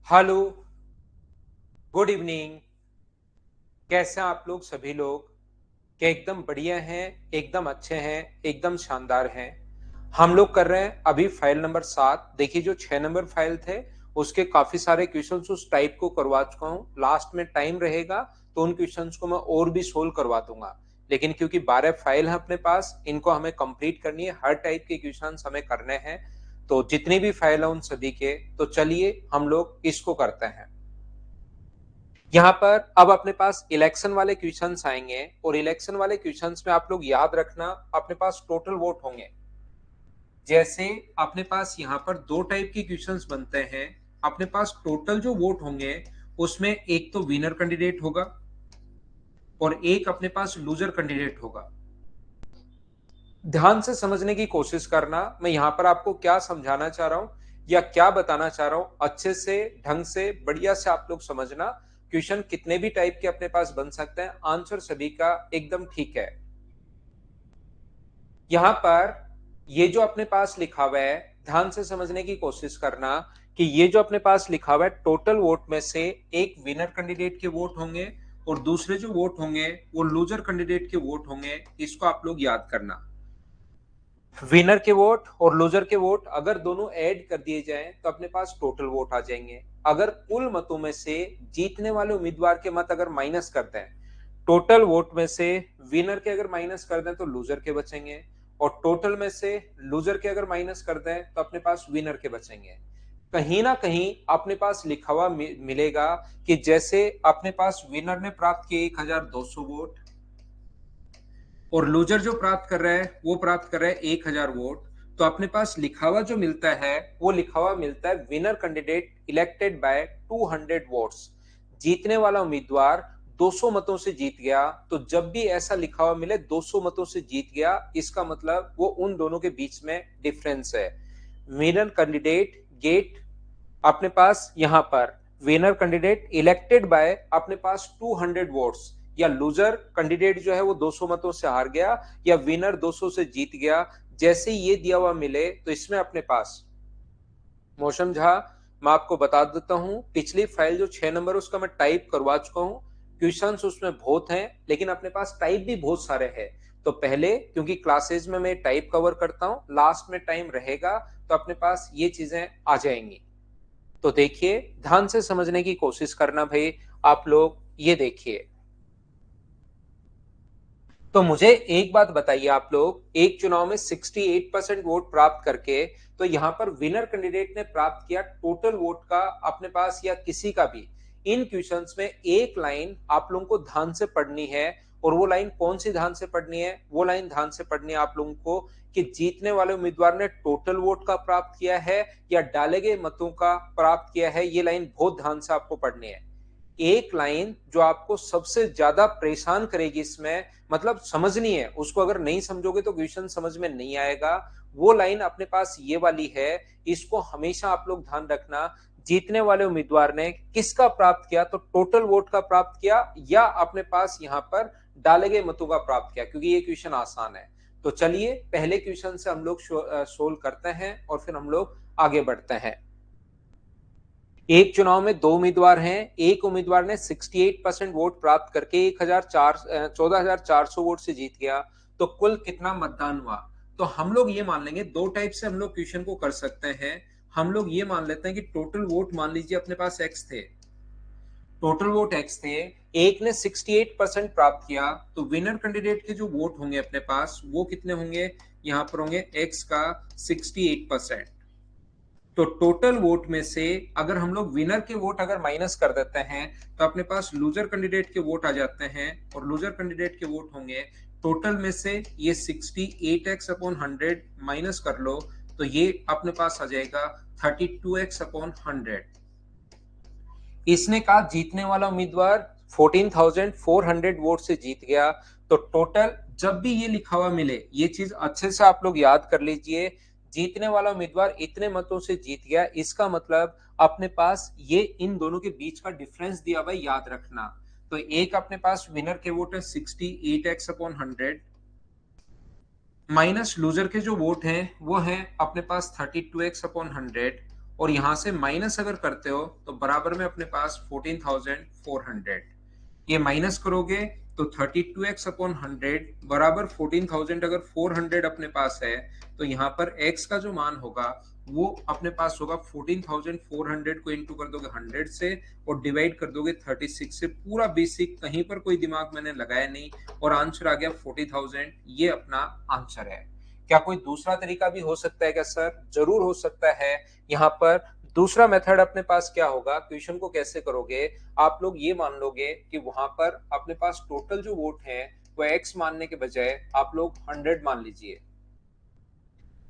Hello, good evening. कैसे हैं आप लोग सभी लोग? क्या एकदम बढ़िया हैं, एकदम अच्छे हैं, एकदम शानदार हैं? हम लोग कर रहे हैं अभी फाइल नंबर 7। देखिए जो 6 नंबर फाइल थे, उसके काफ़ी सारे क्वेश्चंस उस टाइप को करवा चुका हूँ। लास्ट में टाइम रहेगा, तो उन क्वेश्चंस को मैं और भी सोल्व करवा दूँगा। लेकिन क्योंकि 12 फाइल हैं अपने पास, इनको हमें कंप्लीट करनी है, हर टाइप के क्वेश्चंस हमें करने हैं। तो जितनी भी फाइल है उन सभी के, तो चलिए हम लोग इसको करते हैं। यहाँ पर अब अपने पास इलेक्शन वाले क्वेश्चंस आएंगे और इलेक्शन वाले क्वेश्चंस में आप लोग याद रखना अपने पास टोटल वोट होंगे। जैसे अपने पास यहाँ पर दो टाइप के क्वेश्चंस बनते हैं। अपने पास टोटल जो वोट होंगे उसमें एक तो विनर कैंडिडेट होगा और एक अपने पास लूजर कैंडिडेट होगा। ध्यान से समझने की कोशिश करना, मैं यहाँ पर आपको क्या समझाना चाह रहा हूँ या क्या बताना चाह रहा हूँ, अच्छे से ढंग से बढ़िया से आप लोग समझना। क्वेश्चन कितने भी टाइप के अपने पास बन सकते हैं, आंसर सभी का एकदम ठीक है। यहाँ पर ये जो अपने पास लिखा हुआ है, ध्यान से समझने की कोशिश करना कि ये जो अपने पास लिखा हुआ है टोटल वोट में से एक विनर कैंडिडेट के वोट होंगे और दूसरे जो वोट होंगे वो लूजर कैंडिडेट के वोट होंगे। इसको आप लोग याद करना। विनर के वोट और लूजर के वोट अगर दोनों ऐड कर दिए जाएं तो अपने पास टोटल वोट आ जाएंगे। अगर कुल मतों में से जीतने वाले उम्मीदवार के मत अगर माइनस कर दें, टोटल वोट में से विनर के अगर माइनस कर दें तो लूजर के बचेंगे, और टोटल में से लूजर के अगर माइनस कर दें तो अपने पास विनर के बचेंगे। कहीं ना कहीं अपने पास लिखा हुआ मिलेगा कि जैसे अपने पास विनर ने प्राप्त किए 1200 वोट और लूजर जो प्राप्त कर रहा है वो प्राप्त कर रहा है 1000 वोट। तो अपने पास लिखा हुआ जो मिलता है वो लिखा हुआ मिलता है winner candidate elected by 200 votes. जीतने वाला उम्मीदवार 200 मतों से जीत गया। तो जब भी ऐसा लिखा हुआ मिले 200 मतों से जीत गया, इसका मतलब वो उन दोनों के बीच में डिफरेंस है। विनर कैंडिडेट गेट अपने पास यहाँ पर विनर कैंडिडेट इलेक्टेड बाय अपने पास 200 वोट्स, या लूजर कैंडिडेट जो है वो 200 मतों से हार गया या विनर 200 से जीत गया। जैसे ये दिया हुआ मिले तो इसमें अपने पास मौसम झा, मैं आपको बता देता हूं पिछली फाइल जो 6 नंबर उसका मैं टाइप करवा चुका हूं। क्वेश्चंस उसमें बहुत हैं लेकिन अपने पास टाइप भी बहुत सारे हैं। तो पहले क्योंकि क्लासेज में मैं टाइप कवर करता हूं, लास्ट में टाइम रहेगा तो अपने पास ये चीजें आ जाएंगी। तो देखिए ध्यान से समझने की कोशिश करना भाई आप लोग। ये देखिए, तो मुझे एक बात बताइए आप लोग, एक चुनाव में 68% वोट प्राप्त करके, तो यहां पर विनर कैंडिडेट ने प्राप्त किया टोटल वोट का अपने पास या किसी का भी। इन क्वेश्चंस में एक लाइन आप लोगों को ध्यान से पढ़नी है, और वो लाइन कौन सी ध्यान से पढ़नी है? वो लाइन ध्यान से पढ़नी है आप लोगों को कि जीतने वाले उम्मीदवार ने टोटल वोट का प्राप्त किया है या डाले गए मतों का प्राप्त किया है। ये लाइन बहुत ध्यान से आपको पढ़नी है। एक लाइन जो आपको सबसे ज्यादा परेशान करेगी इसमें, मतलब समझनी है उसको, अगर नहीं समझोगे तो क्वेश्चन समझ में नहीं आएगा। वो लाइन अपने पास ये वाली है, इसको हमेशा आप लोग ध्यान रखना। जीतने वाले उम्मीदवार ने किसका प्राप्त किया? तो टोटल वोट का प्राप्त किया या अपने पास यहां पर डाले गए मतों का प्राप्त किया, क्योंकि ये क्वेश्चन आसान है। तो चलिए पहले क्वेश्चन से हम लोग सोल्व करते हैं और फिर हम लोग आगे बढ़ते हैं। एक चुनाव में दो उम्मीदवार हैं। एक उम्मीदवार ने 68% वोट प्राप्त करके 14,400 वोट से जीत गया। तो कुल कितना मतदान हुआ? तो हम लोग ये मान लेंगे, दो टाइप से हम लोग क्वेश्चन को कर सकते हैं। हम लोग ये मान लेते हैं कि टोटल वोट मान लीजिए अपने पास एक्स थे। टोटल वोट एक्स थे, एक ने 68% प्राप्त किया, तो विनर कैंडिडेट के जो वोट होंगे अपने पास वो कितने होंगे? यहां पर होंगे एक्स का 68%। तो टोटल वोट में से अगर हम लोग विनर के वोट अगर माइनस कर देते हैं तो अपने पास लूजर कैंडिडेट के वोट आ जाते हैं, और लूजर कैंडिडेट के वोट होंगे टोटल में से ये 68x/100 माइनस कर लो, तो ये अपने पास आ जाएगा 32x/100। इसने कहा जीतने वाला उम्मीदवार 14,400 वोट से जीत गया। तो टोटल जब भी ये लिखा हुआ मिले, ये चीज अच्छे से आप लोग याद कर लीजिए, जीतने वाला उम्मीदवार इतने मतों से जीत गया, इसका मतलब अपने पास ये इन दोनों के बीच का डिफरेंस दिया हुआ याद रखना। तो एक अपने पास विनर के वोट है 68x/100 माइनस लूजर के जो वोट हैं वो हैं अपने पास 32x/100, और यहां से माइनस अगर करते हो तो बराबर में अपने पास 14,400, ये माइनस करोगे तो 32x अपॉन 100 बराबर 14,000। अगर 400 अपने पास है तो यहाँ पर x का जो मान होगा वो अपने पास होगा 14,400 को इंटू कर दोगे 100 से और डिवाइड कर दोगे 36 से। पूरा बेसिक, कहीं पर कोई दिमाग मैंने लगाया नहीं और आंसर आ गया 40,000। ये अपना आंसर है। क्या कोई दूसरा तरीका भी हो सकता है क्या सर? जरूर हो सकता है। यहाँ पर दूसरा मेथड अपने पास क्या होगा, क्वेश्चन को कैसे करोगे, आप लोग ये मान लोगे कि वहां पर अपने पास टोटल जो वोट है वो x मानने के बजाय आप लोग 100 मान लीजिए।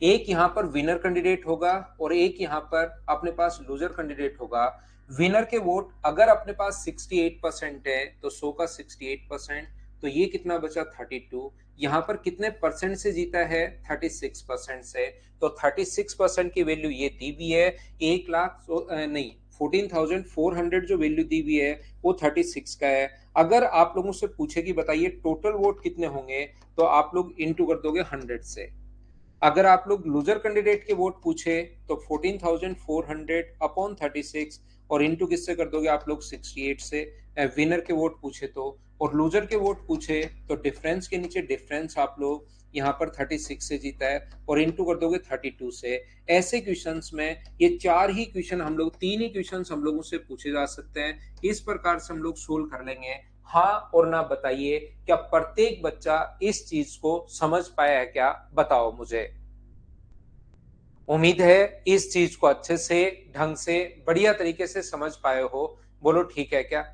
एक यहाँ पर विनर कैंडिडेट होगा और एक यहाँ पर अपने पास लूजर कैंडिडेट होगा। विनर के वोट अगर अपने पास 68% है तो 100 का 68%, तो ये कितना बचा 32। यहाँ पर कितने परसेंट से जीता है? 36% से। तो 36% की वैल्यू ये दी हुई है। 1 लाख नहीं, 14,400 जो वैल्यू दी हुई है वो 36 का है। अगर आप लोगों से पूछे कि बताइए टोटल वोट कितने होंगे, तो आप लोग इंटू कर दोगे 100 से। अगर आप लोग लूजर कैंडिडेट के वोट पूछे तो 14,400 अपॉन 36 और इंटू किससे कर दोगे आप लोग 68 से। विनर के वोट पूछे तो, और लूजर के वोट पूछे तो डिफरेंस के नीचे डिफरेंस आप लोग यहाँ पर 36 से जीता है और इंटू कर दोगे 32 से। ऐसे क्वेश्चंस में ये चार ही क्वेश्चन हम लोग, तीन ही क्वेश्चन हम लोगों से पूछे जा सकते हैं। इस प्रकार से हम लोग सोल्व कर लेंगे। हाँ और ना बताइए, क्या प्रत्येक बच्चा इस चीज को समझ पाया है क्या? बताओ मुझे। उम्मीद है इस चीज को अच्छे से, ढंग से, बढ़िया तरीके से समझ पाए हो। बोलो ठीक है क्या?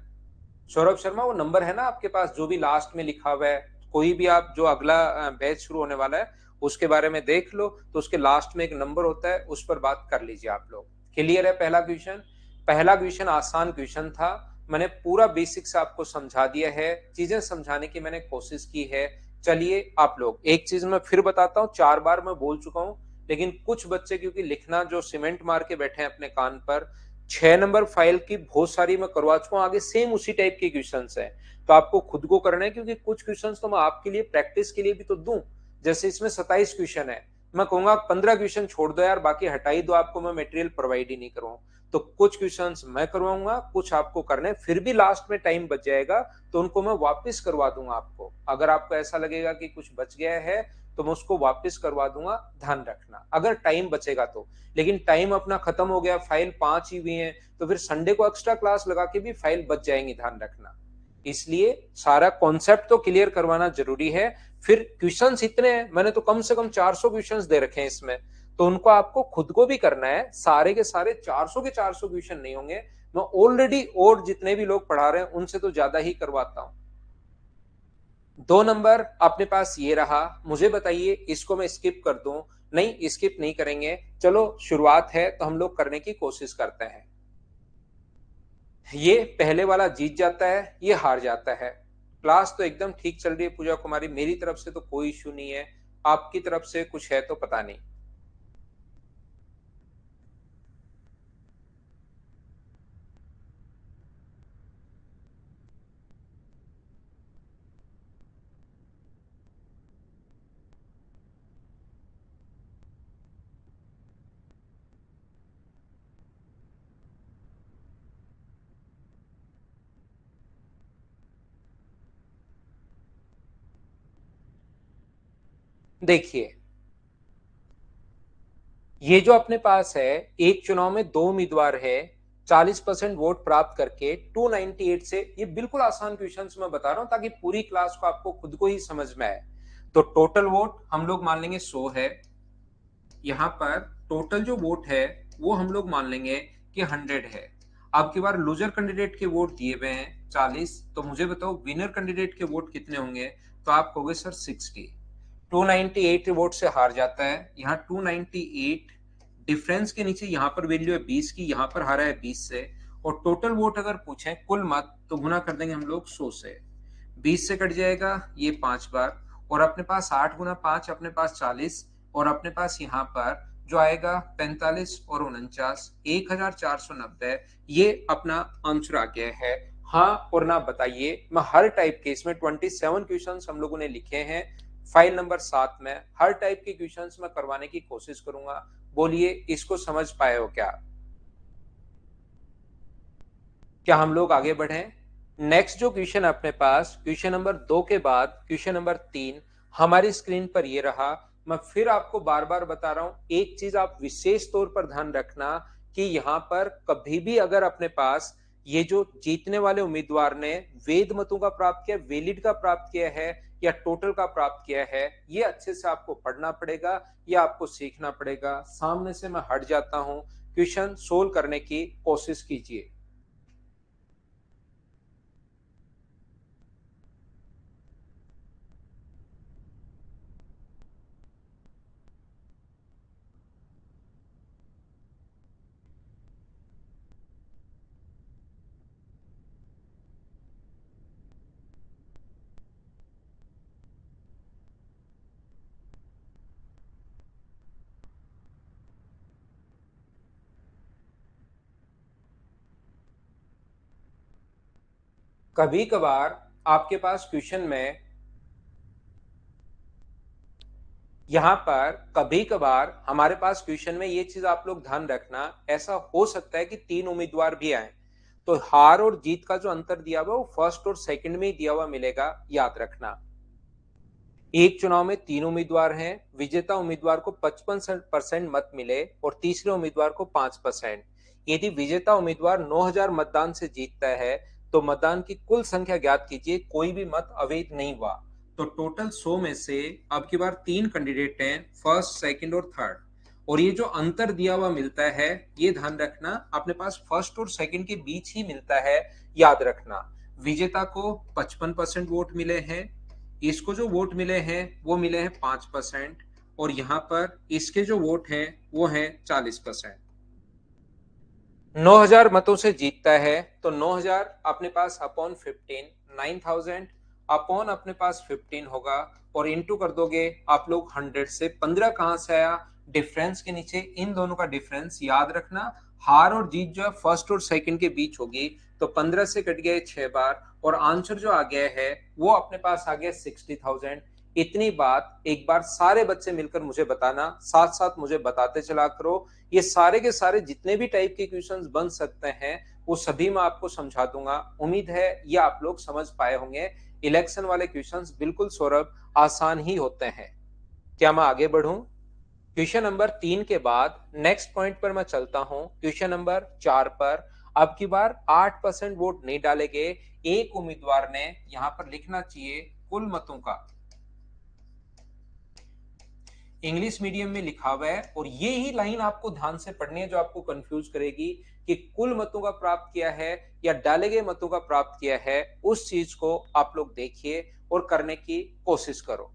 सौरभ शर्मा, वो नंबर है ना आपके पास जो भी लास्ट में लिखा हुआ है? कोई भी आप जो अगला बैच शुरू होने वाला है उसके बारे में देख लो, तो उसके लास्ट में एक नंबर होता है, उस पर बात कर लीजिए आप लोग। क्लियर है पहला क्वेश्चन? पहला क्वेश्चन आसान क्वेश्चन था। मैंने पूरा बेसिक से आपको समझा दिया है, चीजें समझाने की मैंने कोशिश की है। चलिए आप लोग, एक चीज मैं फिर बताता हूँ, 4 बार मैं बोल चुका हूँ, लेकिन कुछ बच्चे क्योंकि लिखना जो सीमेंट मार के बैठे हैं अपने कान पर, 6 नंबर फाइल की बहुत सारी मैं करवा चुका हूं, आगे सेम उसी टाइप के क्वेश्चन है। तो आपको खुद को करना है, क्योंकि कुछ क्वेश्चन तो मैं आपके लिए प्रैक्टिस के लिए भी तो दूं। जैसे इसमें 27 क्वेश्चन है, मैं कहूंगा 15 क्वेश्चन छोड़ दो यार, बाकी हटा ही दो, आपको मैं मटेरियल प्रोवाइड ही नहीं करूँ। तो कुछ क्वेश्चंस मैं करवाऊंगा, कुछ आपको करने, फिर भी लास्ट में टाइम बच जाएगा तो उनको मैं वापस करवा दूंगा आपको। अगर आपको ऐसा लगेगा कि कुछ बच गया है तो मैं उसको वापस करवा दूंगा, ध्यान रखना, अगर टाइम बचेगा तो। लेकिन टाइम अपना खत्म हो गया, फाइल 5 ही हुई है, तो फिर संडे को एक्स्ट्रा क्लास लगा के भी फाइल बच जाएंगी, ध्यान रखना। इसलिए सारा कॉन्सेप्ट तो क्लियर करवाना जरूरी है। फिर क्वेश्चंस इतने हैं, मैंने तो कम से कम 400 क्वेश्चंस दे रखे हैं इसमें, तो उनको आपको खुद को भी करना है। सारे के सारे 400 के 400 क्वेश्चन नहीं होंगे, मैं ऑलरेडी और जितने भी लोग पढ़ा रहे हैं उनसे तो ज्यादा ही करवाता हूं। 2 नंबर अपने पास ये रहा, मुझे बताइए इसको मैं स्किप कर दूं? नहीं, स्किप नहीं करेंगे। चलो शुरुआत है तो हम लोग करने की कोशिश करते हैं। ये पहले वाला जीत जाता है, ये हार जाता है। क्लास तो एकदम ठीक चल रही है पूजा कुमारी, मेरी तरफ से तो कोई इश्यू नहीं है, आपकी तरफ से कुछ है तो पता नहीं। देखिए, ये जो अपने पास है, एक चुनाव में 2 उम्मीदवार है, 40% वोट प्राप्त करके 298 से, ये बिल्कुल आसान क्वेश्चन मैं बता रहा हूं ताकि पूरी क्लास को आपको खुद को ही समझ में आए। तो टोटल वोट हम लोग मान लेंगे 100 है। यहाँ पर टोटल जो वोट है वो हम लोग मान लेंगे कि 100 है। अब की बार लूजर कैंडिडेट के वोट दिए हुए हैं 40, तो मुझे बताओ विनर कैंडिडेट के वोट कितने होंगे? तो आप कहोगे सर 60। 298 वोट से हार जाता है, यहाँ 298, डिफरेंस के नीचे यहाँ पर वैल्यू है 20 की, यहाँ पर हारा है 20 से। और टोटल वोट अगर पूछे कुल मत, तो गुना कर देंगे हम लोग 100 से। 20 से कट जाएगा ये 5 बार, और अपने पास 8 गुना 5 अपने पास 40, और अपने पास यहाँ पर जो आएगा 45 और 49, 1490। ये अपना आंसर आ गया है। हाँ और ना बताइए, मैं हर टाइप के, इसमें 27 क्वेश्चन हम लोगों ने लिखे हैं फाइल नंबर 7 में, हर टाइप के क्वेश्चंस मैं करवाने की कोशिश करूंगा। बोलिए इसको समझ पाए हो क्या? क्या हम लोग आगे बढ़ें? नेक्स्ट जो क्वेश्चन अपने पास, क्वेश्चन नंबर 2 के बाद क्वेश्चन नंबर 3 हमारी स्क्रीन पर ये रहा। मैं फिर आपको बार बार बता रहा हूं, एक चीज आप विशेष तौर पर ध्यान रखना कि यहां पर कभी भी अगर अपने पास ये जो जीतने वाले उम्मीदवार ने वेद मतों का प्राप्त किया, वैलिड का प्राप्त किया है या टोटल का प्राप्त किया है, ये अच्छे से आपको पढ़ना पड़ेगा या आपको सीखना पड़ेगा। सामने से मैं हट जाता हूं, क्वेश्चन सोल्व करने की कोशिश कीजिए। कभी कभार आपके पास क्वेश्चन में यहां पर कभी कभार हमारे पास क्वेश्चन में ये चीज आप लोग ध्यान रखना, ऐसा हो सकता है कि 3 उम्मीदवार भी आए, तो हार और जीत का जो अंतर दिया हुआ वो फर्स्ट और सेकंड में ही दिया हुआ मिलेगा, याद रखना। एक चुनाव में 3 उम्मीदवार हैं, विजेता उम्मीदवार को 55% मत मिले और तीसरे उम्मीदवार को 5%। यदि विजेता उम्मीदवार 9000 मतदान से जीतता है तो मतदान की कुल संख्या ज्ञात कीजिए, कोई भी मत अवैध नहीं हुआ। तो टोटल 100 में से अब की बार 3 कैंडिडेट हैं, फर्स्ट, सेकंड और थर्ड, और ये जो अंतर दिया हुआ मिलता है ये ध्यान रखना अपने पास फर्स्ट और सेकंड के बीच ही मिलता है, याद रखना। विजेता को 55% वोट मिले हैं, इसको जो वोट मिले हैं वो मिले हैं 5%, और यहां पर इसके जो वोट हैं वो हैं 40%। 9000 मतों से जीतता है तो 9000 अपने पास अपॉन 15, 9000 अपॉन अपने पास 15 होगा, और इंटू कर दोगे आप लोग 100 से। 15 कहां से आया? डिफरेंस के नीचे इन दोनों का डिफरेंस, याद रखना। हार और जीत जो है फर्स्ट और सेकंड के बीच होगी, तो 15 से कट गए 6 बार, और आंसर जो आ गया है वो अपने पास आ गया 60,000। इतनी बात एक बार सारे बच्चे मिलकर मुझे बताना, साथ साथ मुझे बताते चला करो। ये सारे के सारे जितने भी टाइप के क्वेश्चंस बन सकते हैं वो सभी मैं आपको समझा दूंगा। उम्मीद है ये आप लोग समझ पाए होंगे। इलेक्शन वाले क्वेश्चंस बिल्कुल सौरभ आसान ही होते हैं। क्या मैं आगे बढ़ूं? क्वेश्चन नंबर 3 के बाद नेक्स्ट पॉइंट पर मैं चलता हूं, क्वेश्चन नंबर 4 पर। अब की बार 8% वोट नहीं डाले गए, एक उम्मीदवार ने यहां पर लिखना चाहिए कुल मतों का, इंग्लिश मीडियम में लिखा हुआ है, और ये ही लाइन आपको ध्यान से पढ़नी है जो आपको कंफ्यूज करेगी कि कुल मतों का प्राप्त किया है या डाले गए मतों का प्राप्त किया है। उस चीज को आप लोग देखिए और करने की कोशिश करो।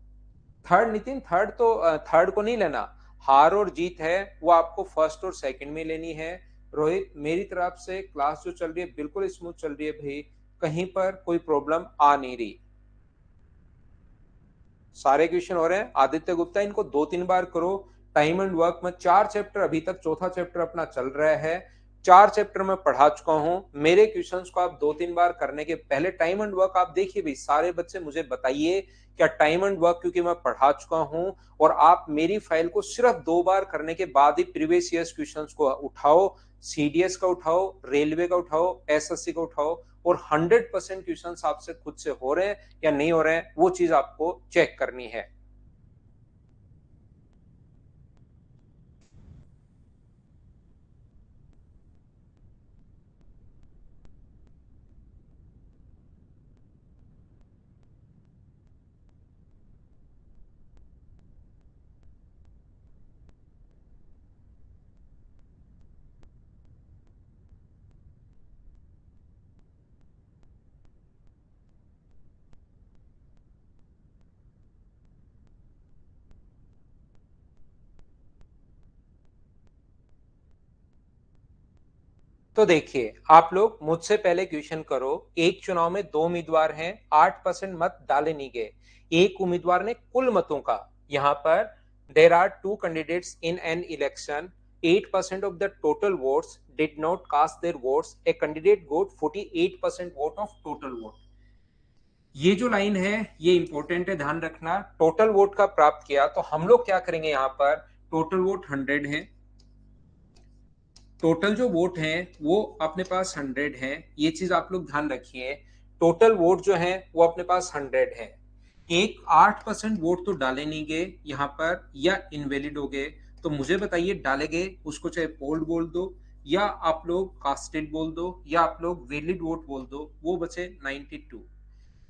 थर्ड नितिन, थर्ड तो थर्ड को नहीं लेना, हार और जीत है वो आपको फर्स्ट और सेकंड में लेनी है। रोहित, मेरी तरफ से क्लास जो चल रही है बिल्कुल स्मूथ चल रही है भाई, कहीं पर कोई प्रॉब्लम आ नहीं रही। सारे क्वेश्चन हो रहे हैं। आदित्य गुप्ता, इनको 2-3 बार करो। टाइम एंड वर्क में 4 चैप्टर, अभी तक चौथा चैप्टर अपना चल रहा है। 4 चैप्टर में पढ़ा चुका हूं। मेरे क्वेश्चंस को आप 2-3 बार करने के पहले टाइम एंड वर्क आप देखिए भाई। सारे बच्चे मुझे बताइए क्या टाइम एंड वर्क, क्योंकि मैं पढ़ा चुका हूं, और आप मेरी फाइल को सिर्फ 2 बार करने के बाद ही प्रीवियस ईयर्स क्वेश्चंस को उठाओ। सीडीएस का उठाओ, रेलवे का उठाओ, एसएससी का उठाओ, और 100% क्वेश्चन आपसे खुद से हो रहे हैं या नहीं हो रहे हैं वो चीज आपको चेक करनी है। तो देखिए, आप लोग मुझसे पहले क्वेश्चन करो। एक चुनाव में 2 उम्मीदवार हैं, 8% मत डाले नहीं गए। एक उम्मीदवार ने कुल मतों का, यहां पर there are 2 candidates in an election, 8% of the total votes did not cast their votes, a candidate got 48% vote of total vote. ये जो लाइन है ये इंपॉर्टेंट है, ध्यान रखना। टोटल वोट का प्राप्त किया, तो हम लोग क्या करेंगे, यहां पर टोटल वोट 100 है, टोटल जो वोट हैं वो अपने पास 100 है, ये चीज आप लोग ध्यान रखिए। टोटल वोट जो है वो अपने पास 100 है। एक 8% वोट तो डाले नहीं गए यहाँ पर या इनवैलिड हो गए। तो मुझे बताइए, डाले गए उसको चाहे पोल्ड बोल दो या आप लोग कास्टेड बोल दो या आप लोग वैलिड वोट बोल दो, वो बचे 92।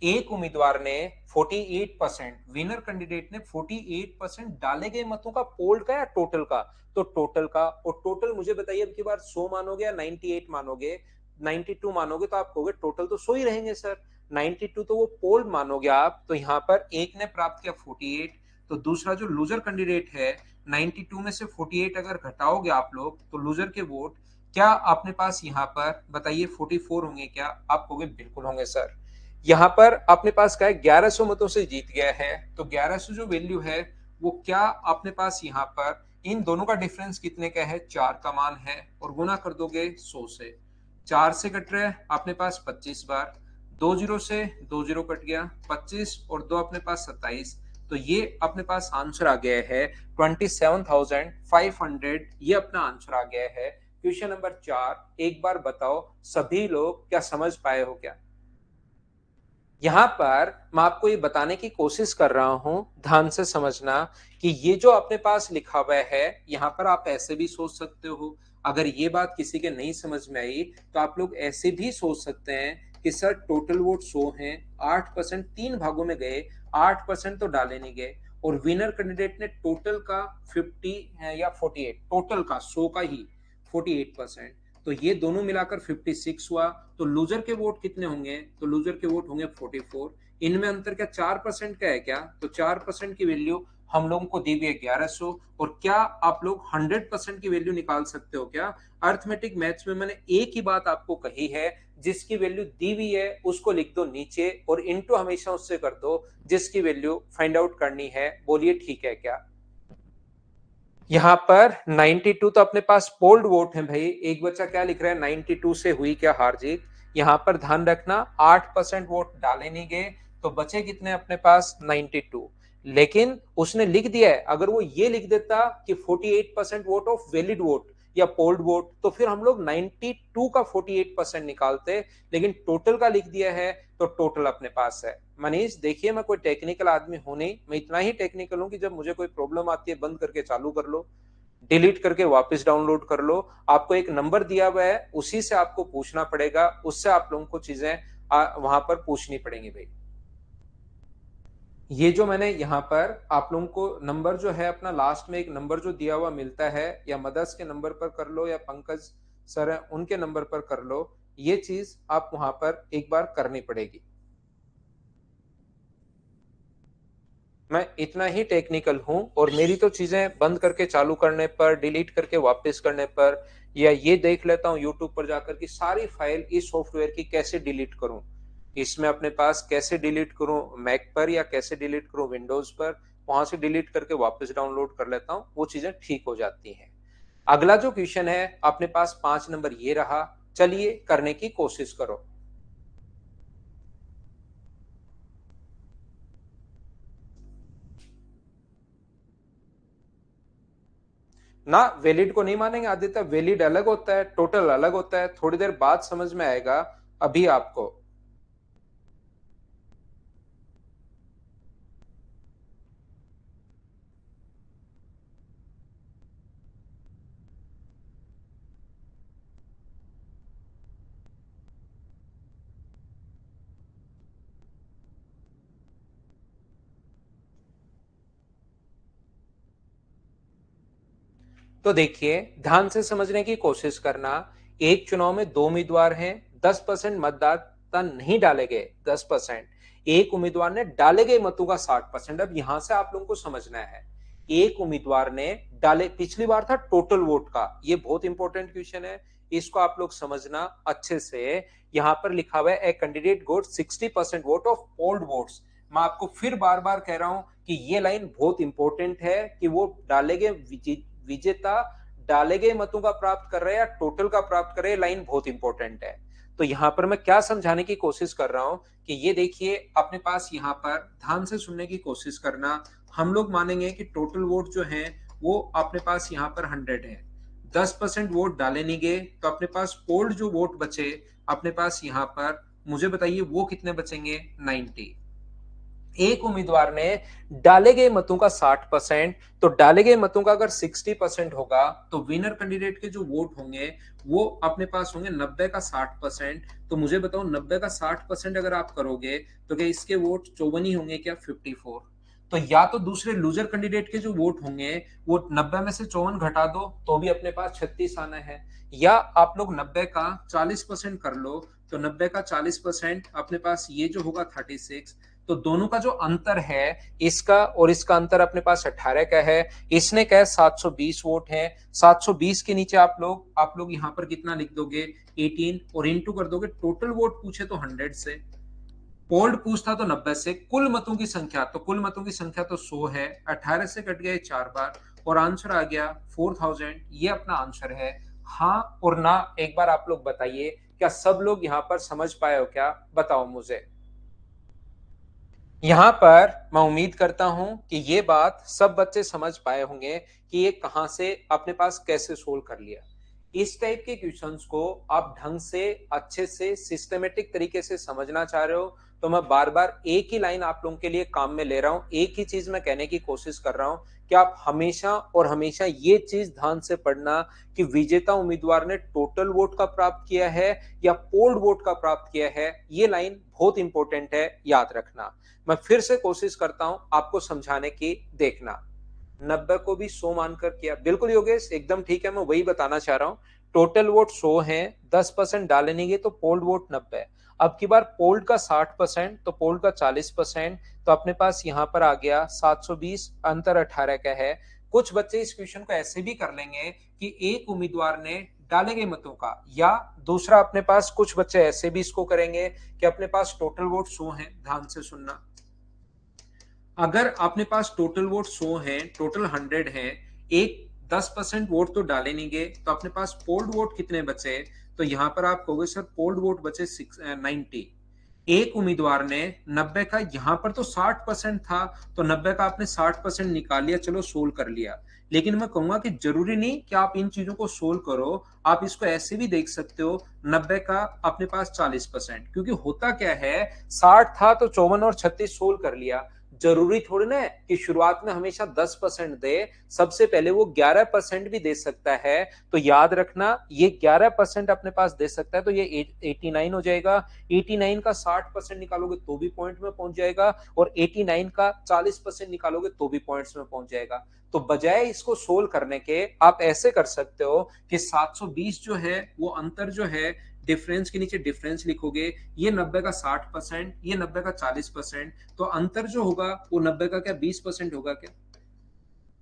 एक उम्मीदवार ने 48%, विनर कैंडिडेट ने 48% डाले गए मतों का, पोल का या टोटल का? तो टोटल का। और टोटल मुझे बताइए अब की बार 100 मानोगे या 98 मानोगे? 92 मानोगे तो आप कहोगे टोटल तो 100 ही रहेंगे सर। 92 तो वो पोल मानोगे आप। तो यहाँ पर एक ने प्राप्त किया 48, तो दूसरा जो लूजर कैंडिडेट है, 92 में से 48 अगर घटाओगे आप लोग तो लूजर के वोट क्या अपने पास यहाँ पर बताइए 44 होंगे क्या? आप कहोगे बिल्कुल होंगे सर। यहाँ पर अपने पास क्या है, 1100 मतों से जीत गया है। तो 1100 जो वैल्यू है वो क्या अपने पास यहाँ पर इन दोनों का डिफरेंस कितने का है? 4 का मान है और गुना कर दोगे 100 से। 4 से कट रहे हैं अपने पास 25 बार, 2 जीरो से 2 जीरो कट गया, 25 और 2 अपने पास 27। तो ये अपने पास आंसर आ गया है 27,500। ये अपना आंसर आ गया है क्वेश्चन नंबर 4। एक बार बताओ सभी लोग क्या समझ पाए हो क्या? यहाँ पर मैं आपको ये बताने की कोशिश कर रहा हूं, ध्यान से समझना, कि ये जो अपने पास लिखा हुआ है यहाँ पर आप ऐसे भी सोच सकते हो। अगर ये बात किसी के नहीं समझ में आई तो आप लोग ऐसे भी सोच सकते हैं कि सर टोटल वोट 100 हैं, 8% तीन भागों में गए, 8% तो डाले नहीं गए, और विनर कैंडिडेट ने टोटल का 50 है या 48, टोटल का 100 का ही 48%। तो ये दोनों मिलाकर 56 हुआ। तो लूजर के वोट कितने होंगे? तो लूजर के वोट होंगे 44। इनमें अंतर क्या 4% का है क्या? तो 4% की वैल्यू हम लोगों को दी हुई है 1100। और क्या आप लोग 100% की वैल्यू निकाल सकते हो क्या? अर्थमेटिक मैथ्स में मैंने एक ही बात आपको कही है, जिसकी वैल्यू दी हुई है उसको लिख दो नीचे और इनटू हमेशा उससे कर दो जिसकी वैल्यू फाइंड आउट करनी है। बोलिए ठीक है क्या? यहाँ पर 92 तो अपने पास पोल्ड वोट है भाई। एक बच्चा क्या लिख रहा है, 92 से हुई क्या हार जीत? यहाँ पर ध्यान रखना 8% वोट डाले नहीं गए, तो बचे कितने अपने पास? 92। लेकिन उसने लिख दिया है, अगर वो ये लिख देता कि 48% वोट ऑफ वैलिड वोट या पोल्ड वोट, तो फिर हम लोग 92 का 48% निकालते। लेकिन टोटल का लिख दिया है तो टोटल अपने पास है। मनीष देखिए, मैं कोई टेक्निकल आदमी हूं नहीं, मैं इतना ही टेक्निकल हूं कि जब मुझे कोई प्रॉब्लम आती है बंद करके चालू कर लो, डिलीट करके वापस डाउनलोड कर लो। आपको एक नंबर दिया हुआ है, उसी से आपको पूछना पड़ेगा, उससे आप लोगों को चीजें वहां पर पूछनी पड़ेंगी भाई। ये जो मैंने यहाँ पर आप लोगों को नंबर जो है अपना लास्ट में एक नंबर जो दिया हुआ मिलता है, या मदर्स के नंबर पर कर लो या पंकज सर है उनके नंबर पर कर लो, ये चीज आप वहां पर एक बार करनी पड़ेगी। मैं इतना ही टेक्निकल हूं और मेरी तो चीजें बंद करके चालू करने पर, डिलीट करके वापस करने पर, या ये देख लेता हूं यूट्यूब पर जाकर कि सारी फाइल इस सॉफ्टवेयर की कैसे डिलीट करूं, इसमें अपने पास कैसे डिलीट करूं मैक पर या कैसे डिलीट करूं विंडोज पर, वहां से डिलीट करके वापस डाउनलोड कर लेता हूं, वो चीजें ठीक हो जाती हैं। अगला जो क्वेश्चन है अपने पास 5 नंबर ये रहा, चलिए करने की कोशिश करो। ना वैलिड को नहीं मानेंगे आदित्य, वैलिड अलग होता है, टोटल अलग होता है, थोड़ी देर बाद समझ में आएगा अभी आपको। तो देखिए ध्यान से समझने की कोशिश करना। एक चुनाव में दो उम्मीदवार हैं, 10% मतदाता नहीं डाले गए, 10%। एक उम्मीदवार ने डाले गए मतों का 60%। अब यहां से आप लोगों को समझना है, एक उम्मीदवार ने डाले, पिछली बार था टोटल वोट का, ये बहुत इंपॉर्टेंट क्वेश्चन है, इसको आप लोग समझना अच्छे से। यहां पर लिखा हुआ है a candidate got 60% vote of polled votes. मैं आपको फिर बार बार कह रहा हूं कि ये लाइन बहुत इंपॉर्टेंट है कि वो डाले गए विजेता डाले गए मतों का प्राप्त कर रहे हैं या टोटल का प्राप्त कर रहे हैं, लाइन बहुत इंपॉर्टेंट है। तो यहां पर मैं क्या समझाने की कोशिश कर रहा हूं कि ये देखिए अपने पास यहां पर ध्यान से सुनने की कोशिश करना। हम लोग मानेंगे कि टोटल वोट जो है वो अपने पास यहां पर 100 है, 10% वोट डाले नहीं गए, तो अपने पास पोल्ड जो वोट बचे अपने पास यहाँ पर, मुझे बताइए वो कितने बचेंगे? 90। एक उम्मीदवार ने डाले गए मतों का 60%, तो डाले गए मतों का अगर 60% होगा तो विनर कैंडिडेट के जो वोट होंगे वो अपने पास होंगे 90 का 60%। तो मुझे बताओ 90 का 60% अगर आप करोगे तो क्या इसके वोट 54 ही होंगे क्या? 54। तो या तो दूसरे लूजर कैंडिडेट के जो वोट होंगे वो 90 में से 54 घटा दो तो भी अपने पास 36 आना है, या आप लोग 90 का 40% कर लो, तो 90 का 40% अपने पास ये जो होगा 36। तो दोनों का जो अंतर है, इसका और इसका अंतर अपने पास 18 का है। इसने क्या है 720 वोट है। 720 के नीचे आप लोग यहां पर कितना लिख दोगे? 18, और इंटू कर दोगे। टोटल वोट पूछे तो 100 से, पोल्ड पूछता तो 90 से। कुल मतों की संख्या, तो कुल मतों की संख्या तो 100 है, 18 से कट गए 4 बार और आंसर आ गया 4000। ये अपना आंसर है। हाँ और ना एक बार आप लोग बताइए, क्या सब लोग यहां पर समझ पाए हो क्या? बताओ मुझे। यहाँ पर मैं उम्मीद करता हूं कि ये बात सब बच्चे समझ पाए होंगे कि ये कहां से अपने पास कैसे सोल्व कर लिया। इस टाइप के क्वेश्चंस को आप ढंग से अच्छे से सिस्टमेटिक तरीके से समझना चाह रहे हो तो मैं बार बार एक ही लाइन आप लोगों के लिए काम में ले रहा हूं, एक ही चीज मैं कहने की कोशिश कर रहा हूं कि आप हमेशा और हमेशा ये चीज ध्यान से पढ़ना कि विजेता उम्मीदवार ने टोटल वोट का प्राप्त किया है या पोल्ड वोट का प्राप्त किया है। ये लाइन बहुत इंपॉर्टेंट है, याद रखना। मैं फिर से कोशिश करता हूं आपको समझाने की, देखना। 90 को भी 100 मानकर किया, बिल्कुल योगेश एकदम ठीक है, मैं वही बताना चाह रहा हूं। टोटल वोट 100 है, 10% डाले नहीं गए तो पोल्ड वोट 90। अब की बार पोल्ड का 60% तो पोल्ड का 40%, तो अपने पास यहां पर आ गया 720, अंतर 18 का है। कुछ बच्चे इस क्वेश्चन को ऐसे भी कर लेंगे कि एक उम्मीदवार ने डाले गए मतों का, या दूसरा अपने पास कुछ बच्चे ऐसे भी इसको करेंगे कि अपने पास टोटल वोट 100 है। ध्यान से सुनना, अगर अपने पास टोटल वोट 100 है, टोटल 100 है, एक 10% वोट तो डाले नहीं गए, तो अपने पास पोल्ड वोट कितने बचे? तो यहां पर आप कहोगे सर पोल्ड वोट बचे 90। एक उम्मीदवार ने 90 का, यहां पर तो 60% था तो 90 का आपने 60% निकाल लिया, चलो सोल्व कर लिया। लेकिन मैं कहूंगा कि जरूरी नहीं कि आप इन चीजों को सोल्व करो, आप इसको ऐसे भी देख सकते हो 90 का अपने पास 40%, क्योंकि होता क्या है 60 था तो 54 और 36 सोल्व कर लिया। जरूरी थोड़ी ना है कि शुरुआत में हमेशा 10% दे, सबसे पहले वो 11% भी दे सकता है। तो याद रखना ये 11% अपने पास दे सकता है, तो ये 89 हो जाएगा। 89 का 60% निकालोगे तो भी पॉइंट में पहुंच जाएगा, और 89 का 40% निकालोगे तो भी पॉइंट्स में पहुंच जाएगा। तो बजाय इसको सोल्व करने के आप ऐसे कर सकते हो कि 720 जो है वो अंतर जो है, डिफरेंस के नीचे डिफरेंस लिखोगे, ये 90 का 60%, ये 90 का 40%, तो अंतर जो होगा वो 90 का क्या 20% होगा क्या?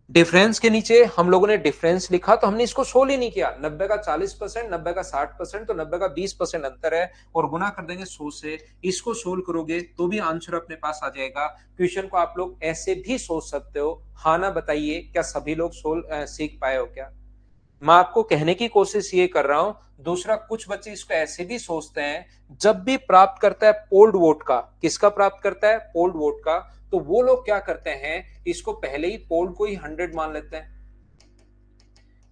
डिफरेंस के नीचे हम लोगों ने डिफरेंस लिखा तो हमने इसको सोल्व ही नहीं किया। 90 का 40%, 90 का 60%, तो 90 का 20% अंतर है, और गुना कर देंगे 100 से। इसको सोल्व करोगे तो भी आंसर अपने पास आ जाएगा। क्वेश्चन को आप लोग ऐसे भी सोच सकते हो। हाँ ना बताइए, क्या सभी लोग सोल्व सीख पाए हो क्या? मैं आपको कहने की कोशिश ये कर रहा हूं। दूसरा, कुछ बच्चे इसको ऐसे भी सोचते हैं, जब भी प्राप्त करता है पोल्ड वोट का, किसका प्राप्त करता है? पोल्ड वोट का, तो वो लोग क्या करते हैं, इसको पहले ही पोल्ड को ही 100 मान लेते हैं।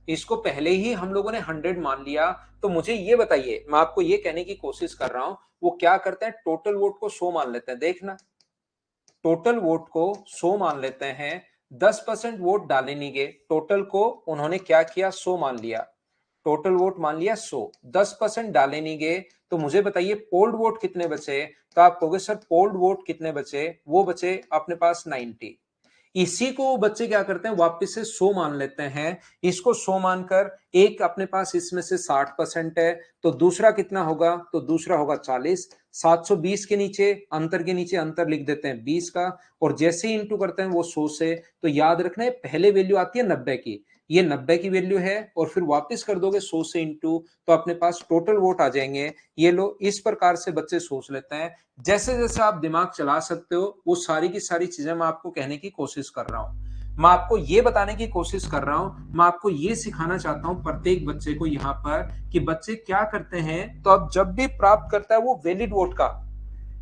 इसको पहले ही हम लोगों ने 100 मान लिया। तो मुझे ये बताइए, मैं आपको ये कहने की कोशिश कर रहा हूं, वो क्या करते हैं, टोटल वोट को 100 मान लेते हैं। देखना, टोटल वोट को 100 मान लेते हैं, 10% वोट डाले नहीं गए, टोटल को उन्होंने क्या किया, 100 मान लिया। टोटल वोट मान लिया 100, 10% डाले नहीं गए। तो मुझे बताइए पोल्ड वोट कितने बचे? तो आप कहोगे सर पोल्ड वोट कितने बचे? वो बचे अपने पास 90। इसी को बच्चे क्या करते हैं, वापस से 100 मान लेते हैं। इसको 100 मानकर, एक अपने पास इसमें से 60% है, तो दूसरा कितना होगा? तो दूसरा होगा 40। 720 के नीचे, अंतर के नीचे अंतर लिख देते हैं 20 का, और जैसे ही इंटू करते हैं वो 100 से। तो याद रखना है पहले वैल्यू आती है 90 की, ये 90 की वैल्यू है, और फिर वापस कर दोगे 100 से इंटू, तो अपने पास टोटल वोट आ जाएंगे। ये लो, इस प्रकार से बच्चे सोच लेते हैं। जैसे जैसे आप दिमाग चला सकते हो वो सारी की सारी चीजें मैं आपको कहने की कोशिश कर रहा हूं। मैं आपको ये बताने की कोशिश कर रहा हूं, मैं आपको ये सिखाना चाहता हूं प्रत्येक बच्चे को यहाँ पर, कि बच्चे क्या करते हैं, तो अब जब भी प्राप्त करता है वो वैलिड वोट का,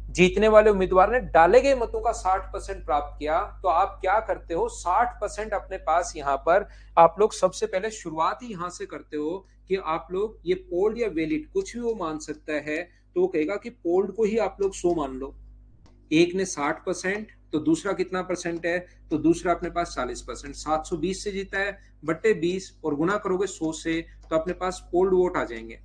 जीतने वाले उम्मीदवार ने डाले गए मतों का 60% प्राप्त किया, तो आप क्या करते हो, 60% अपने पास यहाँ पर आप लोग सबसे पहले शुरुआत ही यहां से करते हो कि आप लोग ये पोल्ड या वैलिड कुछ भी वो मान सकता है, तो वो कहेगा कि पोल्ड को ही आप लोग 100 मान लो। एक ने 60%, तो दूसरा कितना परसेंट है, तो दूसरा अपने पास 40%, 720 से जीता है बट्टे 20 और गुना करोगे 100 से, तो अपने पास पोल्ड वोट आ जाएंगे,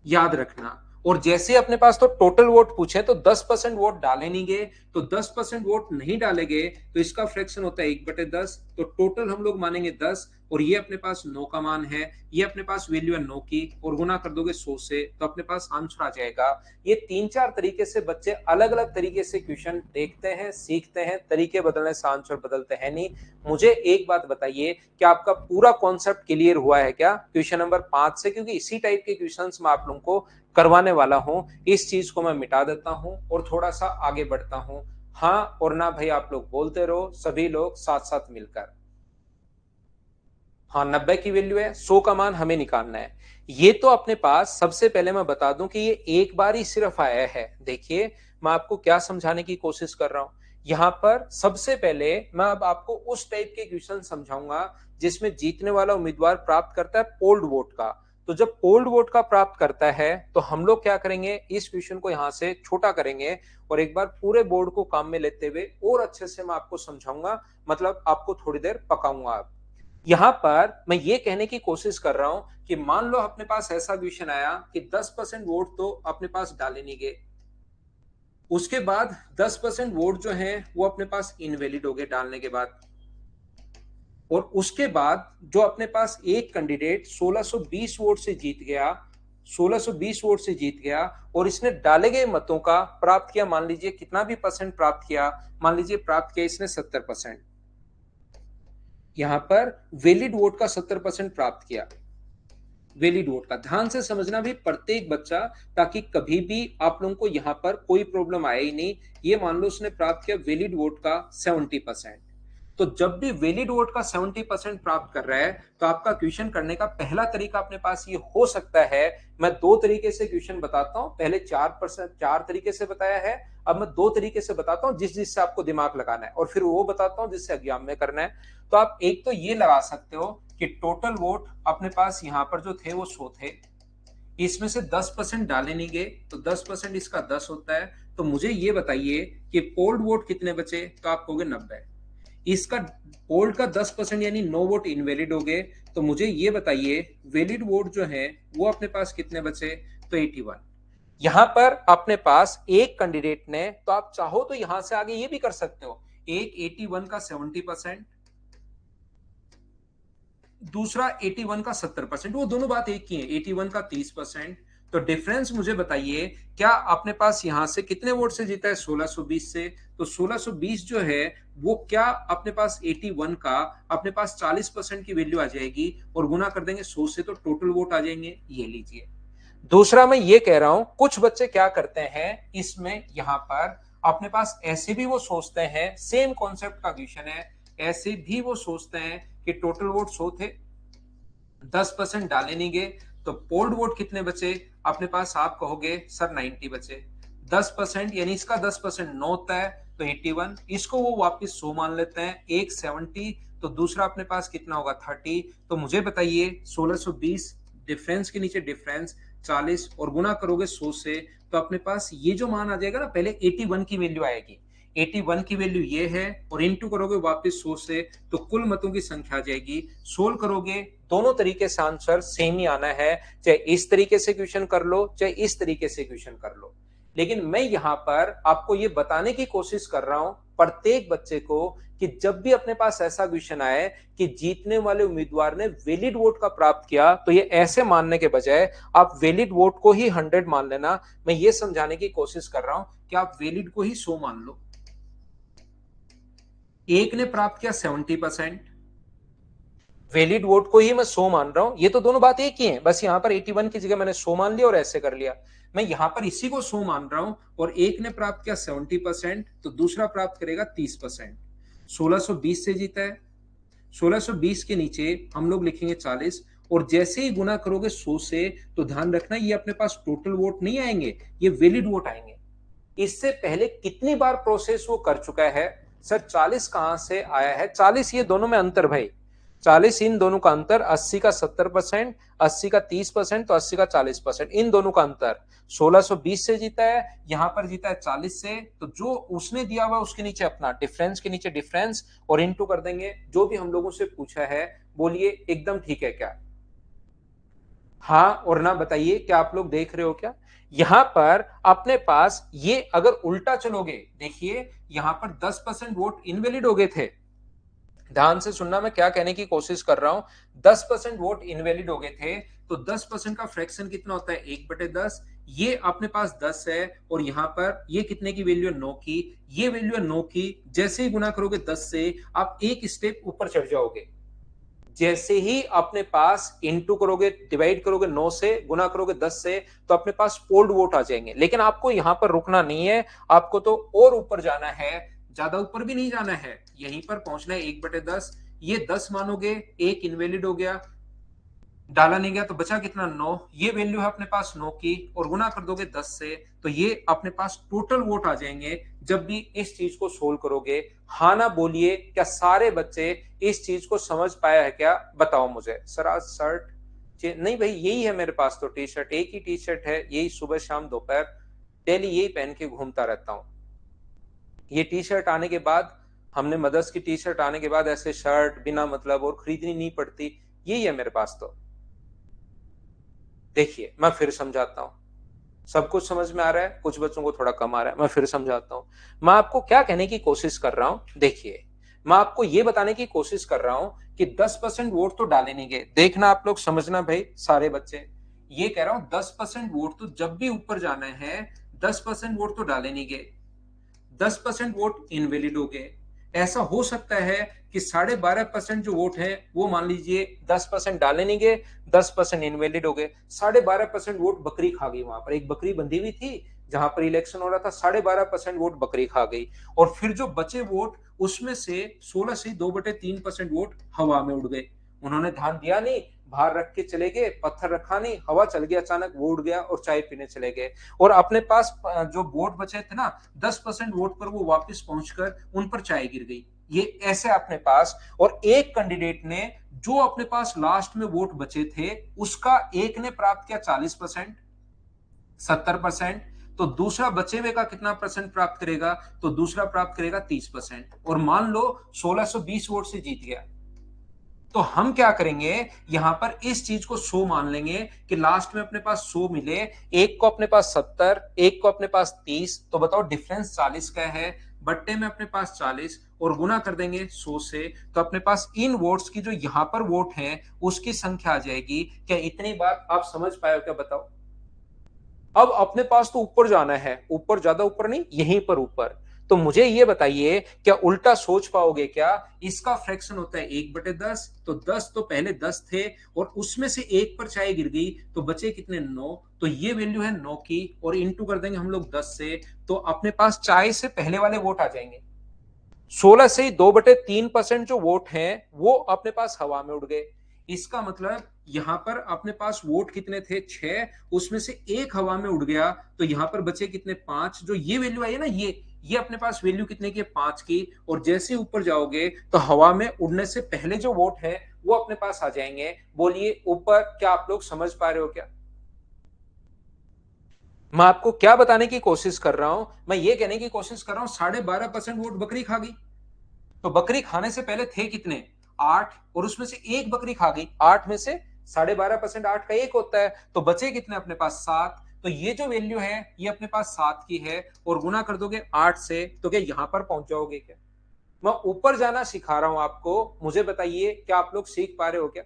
याद रखना। और जैसे अपने पास तो टोटल वोट पूछे तो 10% वोट डाले नहीं गए, तो 10% वोट नहीं डाले गए तो इसका फ्रैक्शन होता है 1/10, तो टोटल हम लोग मानेंगे 10 और ये अपने पास 9 का मान है, ये अपने पास वैल्यू है 9 की और गुना कर दोगे 100 से, तो अपने पास आंसर आ जाएगा। ये 3-4 तरीके से बच्चे अलग अलग तरीके से क्वेश्चन देखते हैं, सीखते हैं, तरीके बदलने से आंसर बदलते हैं नहीं। मुझे एक बात बताइए कि आपका पूरा कॉन्सेप्ट क्लियर हुआ है क्या क्वेश्चन नंबर 5 से, क्योंकि इसी टाइप के क्वेश्चन मैं आप लोगों को करवाने वाला हूं। इस चीज को मैं मिटा देता हूं और थोड़ा सा आगे बढ़ता हूं। हाँ और ना भाई आप लोग बोलते रहो, सभी लोग साथ साथ मिलकर। हाँ 90 की वैल्यू है, 100 का मान हमें निकालना है। ये तो अपने पास सबसे पहले मैं बता दूं कि ये एक बार ही सिर्फ आया है। देखिए मैं आपको क्या समझाने की कोशिश कर रहा हूं, यहां पर सबसे पहले मैं अब आपको उस टाइप के क्वेश्चन समझाऊंगा जिसमें जीतने वाला उम्मीदवार प्राप्त करता है पोल्ड वोट का। तो जब पोल्ड वोट का प्राप्त करता है तो हम लोग क्या करेंगे, इस क्वेश्चन को यहां से छोटा करेंगे और एक बार पूरे बोर्ड को काम में लेते हुए और अच्छे से मैं आपको समझाऊंगा, मतलब आपको थोड़ी देर पकाऊंगा। यहां पर मैं ये कहने की कोशिश कर रहा हूं कि मान लो अपने पास ऐसा क्वेश्चन आया कि 10% वोट तो अपने पास डाले नहीं गए, उसके बाद 10% वोट जो है वो अपने पास इनवैलिड हो गए डालने के बाद, और उसके बाद जो अपने पास एक कैंडिडेट 1620 वोट से जीत गया, 1620 वोट से जीत गया और इसने डाले गए मतों का प्राप्त किया, मान लीजिए कितना भी परसेंट प्राप्त किया, मान लीजिए प्राप्त किया इसने 70%, यहां पर वैलिड वोट का 70% प्राप्त किया। वैलिड वोट का ध्यान से समझना भी प्रत्येक बच्चा, ताकि कभी भी आप लोगों को यहां पर कोई प्रॉब्लम आए ही नहीं। ये मान लो उसने प्राप्त किया वैलिड वोट का 70%, तो जब भी वैलिड वोट का 70% प्राप्त कर रहा है तो आपका क्वेश्चन करने का पहला तरीका अपने पास ये हो सकता है। मैं दो तरीके से क्वेश्चन बताता हूं, पहले 4% 4 तरीके से बताया है, अब मैं दो तरीके से बताता हूं जिस जिससे आपको दिमाग लगाना है, और फिर वो बताता हूं जिससे एग्जाम में करना है। तो आप एक तो ये लगा सकते हो कि टोटल वोट अपने पास यहां पर जो थे वो 100 थे, इसमें से 10% डाले नहीं गए, तो 10% इसका 10 होता है। तो मुझे ये बताइए कि पोल्ड वोट कितने बचे, तो आप कहोगे 90। इसका पोल्ड का 10% यानी 9 वोट इनवैलिड हो गए, तो मुझे ये बताइए वैलिड वोट जो है वो अपने पास कितने बचे, तो 81। यहां पर अपने पास एक कैंडिडेट ने, तो आप चाहो तो यहां से आगे ये भी कर सकते हो, एक 81 का 70%, दूसरा 81 का 70%, वो दोनों बात एक ही है, 81 का 30%। तो डिफरेंस मुझे बताइए, क्या अपने पास यहां से कितने वोट से जीता है, 1620 से, तो 1620 जो है वो क्या अपने पास 81 का अपने पास 40% की वैल्यू आ जाएगी और गुना कर देंगे 100 से, तो टोटल वोट आ जाएंगे। ये लीजिए। दूसरा मैं ये कह रहा हूं, कुछ बच्चे क्या करते हैं इसमें, यहां पर अपने पास ऐसे भी वो सोचते हैं, सेम कॉन्सेप्ट का क्वेश्चन है, ऐसे भी वो सोचते हैं कि टोटल वोट 100 थे, 10% डाले नहीं गए, तो पोल्ड वोट कितने बचे अपने पास, आप कहोगे सर 90 बचे। 10% यानी इसका 10% 9 होता है, तो 81, इसको वो वापस 100 मान लेते हैं, एक 70, तो दूसरा अपने पास कितना होगा 30। तो मुझे बताइए 1620 डिफरेंस के नीचे डिफरेंस 40 और गुना करोगे 100 से, तो अपने पास ये जो मान आ जाएगा ना, पहले 81 की वैल्यू आएगी, 81 की वैल्यू ये है और इनटू करोगे वापस 100 से, तो कुल मतों की संख्या आ जाएगी। सोल्व करोगे, दोनों तरीके से आंसर सेम ही आना है, चाहे इस तरीके से क्वेश्चन कर लो चाहे इस तरीके से क्वेश्चन कर लो। लेकिन मैं यहां पर आपको ये बताने की कोशिश कर रहा हूं प्रत्येक बच्चे को कि जब भी अपने पास ऐसा क्वेश्चन आए कि जीतने वाले उम्मीदवार ने वैलिड वोट का प्राप्त किया, तो ये ऐसे मानने के बजाय आप वैलिड वोट को ही 100 मान लेना। मैं ये समझाने की कोशिश कर रहा हूं कि आप वैलिड को ही 100 मान लो। एक ने प्राप्त किया 70%, वैलिड वोट को ही मैं 100 मान रहा हूं, ये तो दोनों बात एक ही है, बस यहां पर 81 की जगह मैंने 100 मान लिया और ऐसे कर लिया। मैं यहां पर इसी को 100 मान रहा हूं और एक ने प्राप्त किया 70%, तो दूसरा प्राप्त करेगा 30%। 1620 से जीता है, 1620 के नीचे हम लोग लिखेंगे 40 और जैसे ही गुना करोगे 100 से, तो ध्यान रखना ये अपने पास टोटल वोट नहीं आएंगे, ये वैलिड वोट आएंगे। इससे पहले कितनी बार प्रोसेस वो कर चुका है? सर 40 कहां से आया है? 40 ये दोनों में अंतर भाई, 40 इन दोनों का अंतर, 80 का 70%, 80 का 30%, तो 80 का 40%, इन दोनों का अंतर 1620 से जीता है, यहां पर जीता है 40 से। तो जो उसने दिया हुआ उसके नीचे अपना डिफरेंस के नीचे डिफरेंस और इनटू कर देंगे। जो भी हम लोगों से पूछा है बोलिए एकदम ठीक है क्या? हाँ और ना बताइए, क्या आप लोग देख रहे हो क्या? यहां पर अपने पास ये अगर उल्टा चलोगे, देखिए यहां पर 10% वोट इनवैलिड हो गए थे। ध्यान से सुनना, मैं क्या कहने की कोशिश कर रहा हूं। 10% वोट इनवैलिड हो गए थे, तो 10% का फ्रैक्शन कितना होता है? 1/10। ये अपने पास 10 है और यहां पर ये कितने की वैल्यू है? 9 की। ये वैल्यू है 9 की। जैसे ही गुना करोगे 10 से, आप एक स्टेप ऊपर चढ़ जाओगे। जैसे ही अपने पास इंटू करोगे, डिवाइड करोगे 9 से, गुना करोगे 10 से, तो अपने पास पोल्ड वोट आ जाएंगे। लेकिन आपको यहां पर रुकना नहीं है, आपको तो और ऊपर जाना है, ज्यादा ऊपर भी नहीं जाना है, यहीं पर पहुंचना है 1/10। ये 10 मानोगे, एक इनवैलिड हो गया, डाला नहीं गया, तो बचा कितना? 9। ये वैल्यू है अपने पास 9 की, और गुना कर दोगे 10 से, तो ये अपने पास टोटल वोट आ जाएंगे जब भी इस चीज को सोल्व करोगे। हाँ ना बोलिए, क्या सारे बच्चे इस चीज को समझ पाया है क्या? बताओ मुझे। सर आज शर्ट नहीं भाई, यही है मेरे पास, तो टी शर्ट एक ही टी शर्ट है, यही सुबह शाम दोपहर डेली यही पहन के घूमता रहता हूँ। ये टी शर्ट आने के बाद, हमने मदर्स की टी शर्ट आने के बाद ऐसे शर्ट बिना मतलब और खरीदनी नहीं पड़ती, यही है मेरे पास। तो देखिए मैं फिर समझाता हूं, सब कुछ समझ में आ रहा है, कुछ बच्चों को थोड़ा कम आ रहा है, मैं फिर समझाता हूं। मैं आपको क्या कहने की कोशिश कर रहा हूं, देखिए मैं आपको यह बताने की कोशिश कर रहा हूं कि 10% वोट तो डाले नहीं गए। देखना आप लोग, समझना भाई सारे बच्चे, ये कह रहा हूं 10% वोट तो जब भी ऊपर जाना है, 10% वोट तो डाले नहीं गए, 10% वोट इनवैलिड हो गए। ऐसा हो सकता है कि 12.5% जो वोट है वो मान लीजिए 10% डाले नहीं गए, 10% इनवैलिड हो गए। 12.5% वोट बकरी खा गई, वहां पर एक बकरी बंधी हुई थी जहां पर इलेक्शन हो रहा था, 12.5% वोट बकरी खा गई। और फिर जो बचे वोट, उसमें से 16 से 2/3% वोट हवा में उड़ गए। उन्होंने ध्यान दिया नहीं, बाहर रख के चले गए, पत्थर रखा नहीं, हवा चल गया, अचानक वो उड़ गया और चाय पीने चले गए। और अपने पास जो वोट बचे थे ना, 10% वोट पर वो वापस पहुंचकर उन पर चाय गिर गई। ये ऐसे अपने पास, और एक कैंडिडेट ने, जो अपने पास लास्ट में वोट बचे थे, उसका एक ने प्राप्त किया 40%, 70%, तो दूसरा बचे हुए का कितना परसेंट प्राप्त करेगा? तो दूसरा प्राप्त करेगा 30%, और मान लो 1620 वोट से जीत गया। तो हम क्या करेंगे, यहां पर इस चीज को 100 मान लेंगे कि लास्ट में अपने पास 100 मिले, एक को अपने पास 70, एक को अपने पास 30, तो बताओ डिफरेंस 40 का है, बट्टे में अपने पास 40 और गुना कर देंगे 100 से, तो अपने पास इन वोट्स की जो यहां पर वोट है उसकी संख्या आ जाएगी। क्या इतनी बात आप समझ पाए हो क्या? बताओ। अब अपने पास तो ऊपर जाना है, ऊपर, ज्यादा ऊपर नहीं, यहीं पर ऊपर। तो मुझे ये बताइए, क्या उल्टा सोच पाओगे क्या? इसका फ्रैक्शन होता है 1/10, तो 10 तो पहले 10 थे और उसमें से एक पर चाय गिर गई, तो बचे कितने? 9। तो ये वैल्यू है 9 की, और इंटू कर देंगे हम लोग 10 से, तो अपने पास चाय से पहले वाले वोट आ जाएंगे। 16 से ही 2/3% जो वोट हैं वो अपने पास हवा में उड़ गए। इसका मतलब यहां पर अपने पास वोट कितने थे? 6, उसमें से एक हवा में उड़ गया, तो यहां पर बचे कितने? 5। जो ये वैल्यू आई है ना, ये अपने पास वैल्यू कितने की है? 5 की। और जैसे ऊपर जाओगे तो हवा में उड़ने से पहले जो वोट है वो अपने पास आ जाएंगे। बोलिए ऊपर, क्या आप लोग समझ पा रहे हो क्या? मैं आपको क्या बताने की कोशिश कर रहा हूं, मैं ये कहने की कोशिश कर रहा हूं 12.5% वोट बकरी खा गई। तो बकरी खाने से पहले थे कितने? 8, और उसमें से एक बकरी खा गई, 8 में से 12.5%, 8 का एक होता है, तो बचे कितने अपने पास? 7। तो ये जो वैल्यू है ये अपने पास 7 की है, और गुना कर दोगे 8 से, तो क्या यहां पर पहुंच जाओगे क्या? मैं ऊपर जाना सिखा रहा हूं आपको, मुझे बताइए क्या आप लोग सीख पा रहे हो क्या?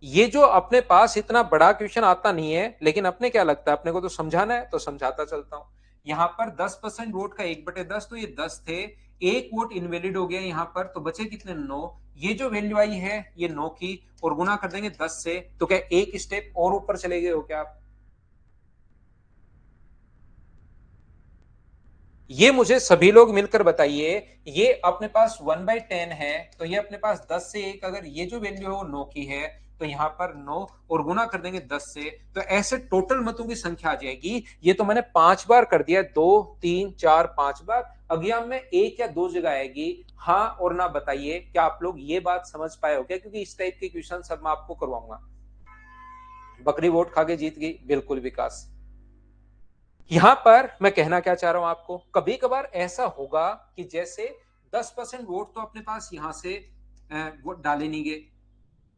ये जो अपने पास इतना बड़ा क्वेश्चन आता नहीं है, लेकिन अपने क्या लगता है, अपने को तो समझाना है, तो समझाता चलता हूं। यहां पर 10% वोट का 1/10, तो ये 10 थे, एक वोट इनवैलिड हो गया यहां पर, तो बचे कितने? 9। ये जो वैल्यू आई है ये 9 की, और गुना कर देंगे 10 से, तो क्या एक स्टेप और ऊपर चले गए हो क्या आप? ये मुझे सभी लोग मिलकर बताइए। ये अपने पास 1/10 है, तो ये अपने पास 10 से एक, अगर ये जो वैल्यू है वो 9 की है, तो यहाँ पर 9 और गुना कर देंगे 10 से, तो ऐसे टोटल मतों की संख्या आ जाएगी। ये तो मैंने 5 बार कर दिया, 2 3 4 5 बार। एग्जाम में 1 या 2 जगह आएगी। हाँ और ना बताइए, क्या आप लोग ये बात समझ पाए हो क्या? क्योंकि इस टाइप के क्वेश्चन सब मैं आपको करवाऊंगा। बकरी वोट खा के जीत गई, बिल्कुल विकास। यहां पर मैं कहना क्या चाह रहा हूं आपको, कभी कभार ऐसा होगा कि जैसे 10% वोट तो अपने पास यहां से वोट डाले नहीं गए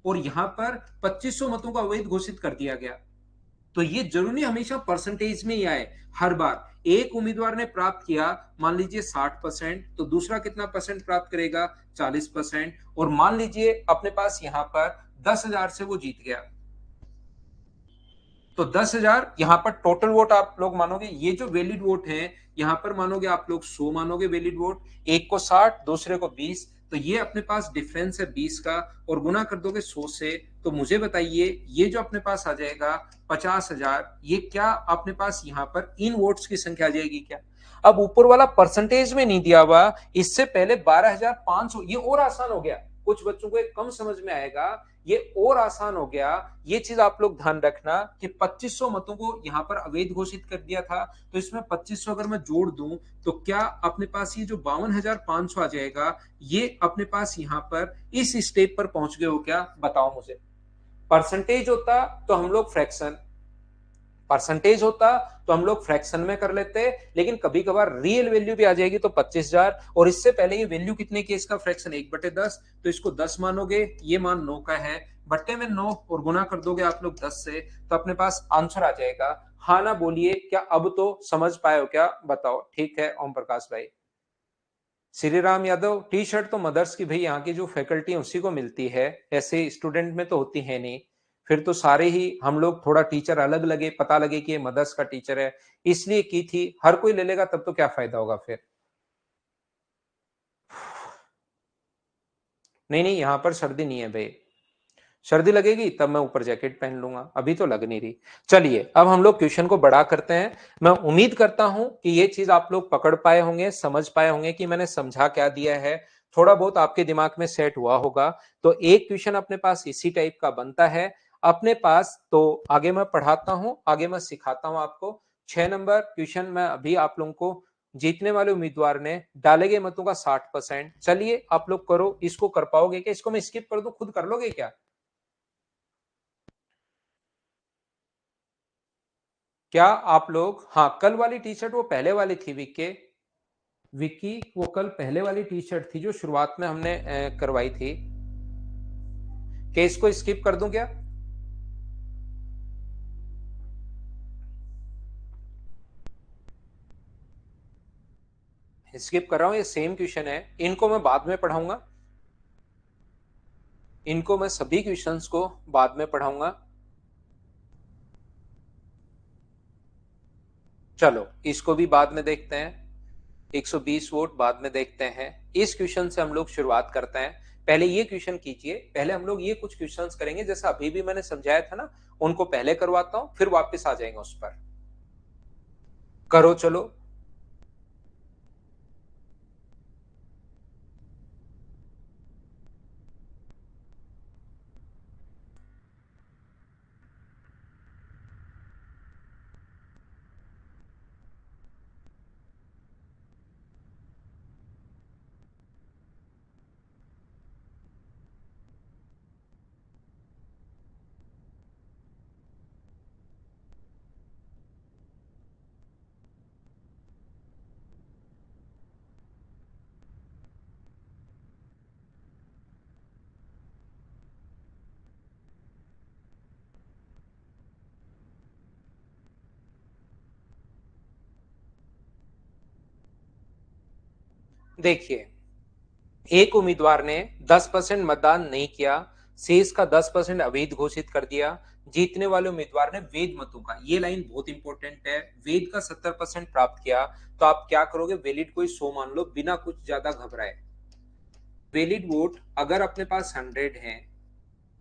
और यहां पर 2500 मतों का अवैध घोषित कर दिया गया। तो ये जरूरी हमेशा परसेंटेज में ही आए। हर बार एक उम्मीदवार ने प्राप्त किया मान लीजिए 60%, तो दूसरा कितना परसेंट प्राप्त करेगा? 40%। और मान लीजिए अपने पास यहां पर 10,000 से वो जीत गया, तो 10,000 यहां पर टोटल वोट आप लोग मानोगे। ये जो वैलिड वोट है यहां पर मानोगे आप लोग 100 मानोगे वैलिड वोट, एक को 60 दूसरे को 20, तो ये अपने पास डिफरेंस है 20 का, और गुना कर दोगे 100 से, तो मुझे बताइए ये जो अपने पास आ जाएगा 50,000, ये क्या अपने पास यहां पर इन वोट्स की संख्या आ जाएगी क्या? अब ऊपर वाला परसेंटेज में नहीं दिया हुआ, इससे पहले 12,500, ये और आसान हो गया। कुछ बच्चों को एक कम समझ में आएगा, ये और आसान हो गया। ये चीज आप लोग ध्यान रखना कि 2500 मतों को यहां पर अवैध घोषित कर दिया था, तो इसमें 2500 अगर मैं जोड़ दूं तो क्या अपने पास ये जो 52,500 आ जाएगा, ये अपने पास यहां पर इस स्टेप पर पहुंच गए हो क्या? बताओ मुझे। परसेंटेज होता तो हम लोग फ्रैक्शन, परसेंटेज होता तो हम लोग फ्रैक्शन में कर लेते, लेकिन कभी कभार रियल वैल्यू भी आ जाएगी तो 25,000, और इससे पहले ये वैल्यू कितने की इसका? फ्रैक्शन 1/10, तो इसको 10 मानोगे, ये मान 9 का है, बट्टे में 9 और गुना कर दोगे आप लोग 10 से, तो अपने पास आंसर आ जाएगा। हाँ ना बोलिए, क्या अब तो समझ पाए हो क्या? बताओ। ठीक है ओम प्रकाश भाई। श्री राम यादव, टी शर्ट तो मदर्स की भाई यहाँ की जो फैकल्टी है उसी को मिलती है, ऐसे स्टूडेंट में तो होती है नहीं। फिर तो सारे ही हम लोग थोड़ा टीचर अलग लगे, पता लगे कि ये मदर्स का टीचर है इसलिए की थी। हर कोई ले लेगा तब तो क्या फायदा होगा फिर। नहीं नहीं, यहाँ पर सर्दी नहीं है भाई। सर्दी लगेगी तब मैं ऊपर जैकेट पहन लूंगा, अभी तो लग नहीं रही। चलिए अब हम लोग क्वेश्चन को बड़ा करते हैं। मैं उम्मीद करता हूं कि ये चीज आप लोग पकड़ पाए होंगे, समझ पाए होंगे कि मैंने समझा क्या दिया है, थोड़ा बहुत आपके दिमाग में सेट हुआ होगा। तो एक क्वेश्चन अपने पास इसी टाइप का बनता है अपने पास। तो आगे मैं पढ़ाता हूं, आगे मैं सिखाता हूं आपको। 6 नंबर क्वेश्चन में अभी आप लोगों को, जीतने वाले उम्मीदवार ने डाले गए मतों का 60%। चलिए आप लोग करो, इसको कर पाओगे क्या? इसको मैं स्किप कर दूं, खुद कर लोगे क्या? क्या आप लोग, हाँ कल वाली टी शर्ट वो पहले वाली थी विक्की, विक्की वो कल पहले वाली टी शर्ट थी जो शुरुआत में हमने करवाई थी। क्या इसको स्किप कर दूं क्या? स्किप कर रहा हूं, ये सेम क्वेश्चन है, इनको मैं बाद में पढ़ाऊंगा, इनको मैं सभी क्वेश्चंस को बाद में पढ़ाऊंगा। चलो इसको भी बाद में देखते हैं, 120 वोट बाद में देखते हैं। इस क्वेश्चन से हम लोग शुरुआत करते हैं। पहले ये क्वेश्चन कीजिए, पहले हम लोग ये कुछ क्वेश्चंस करेंगे जैसा अभी भी मैंने समझाया था ना, उनको पहले करवाता हूं फिर वापस आ जाएंगे उस पर। करो चलो। देखिए, एक उम्मीदवार ने 10% मतदान नहीं किया, शेष का 10% अवैध घोषित कर दिया। जीतने वाले उम्मीदवार ने वैध मतों का, ये लाइन बहुत इंपॉर्टेंट है, वैध का 70% प्राप्त किया। तो आप क्या करोगे? वैलिड को 100 मान लो बिना कुछ ज्यादा घबराए। वैलिड वोट अगर अपने पास 100 है,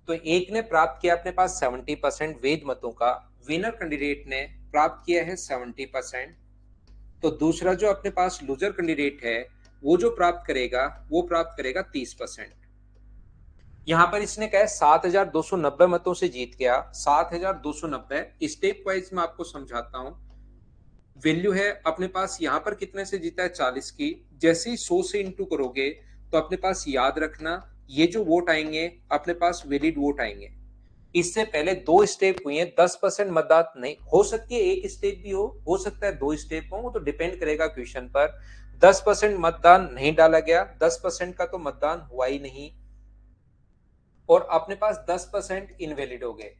तो एक ने प्राप्त किया अपने पास 70% वैध मतों का, विनर कैंडिडेट ने प्राप्त किया है 70%, तो दूसरा जो अपने पास लूजर कैंडिडेट है वो जो प्राप्त करेगा वो प्राप्त करेगा 30%। यहां पर इसने कहा 7,290 मतों से जीत गया, 7,290। स्टेप वाइज मैं आपको समझाता हूं। वैल्यू है अपने पास यहां पर कितने से जीता है, 40 की। जैसे ही 100 से इंटू करोगे तो अपने पास याद रखना ये जो वोट आएंगे अपने पास वैलिड वोट आएंगे। इससे पहले दो स्टेप हुई हैं, 10% मतदान नहीं हो सकती है, एक स्टेप भी हो सकता है दो स्टेप हो, वो तो डिपेंड करेगा क्वेश्चन पर। 10% मतदान नहीं डाला गया, 10% का तो मतदान हुआ ही नहीं, और अपने पास 10% इनवैलिड हो गए।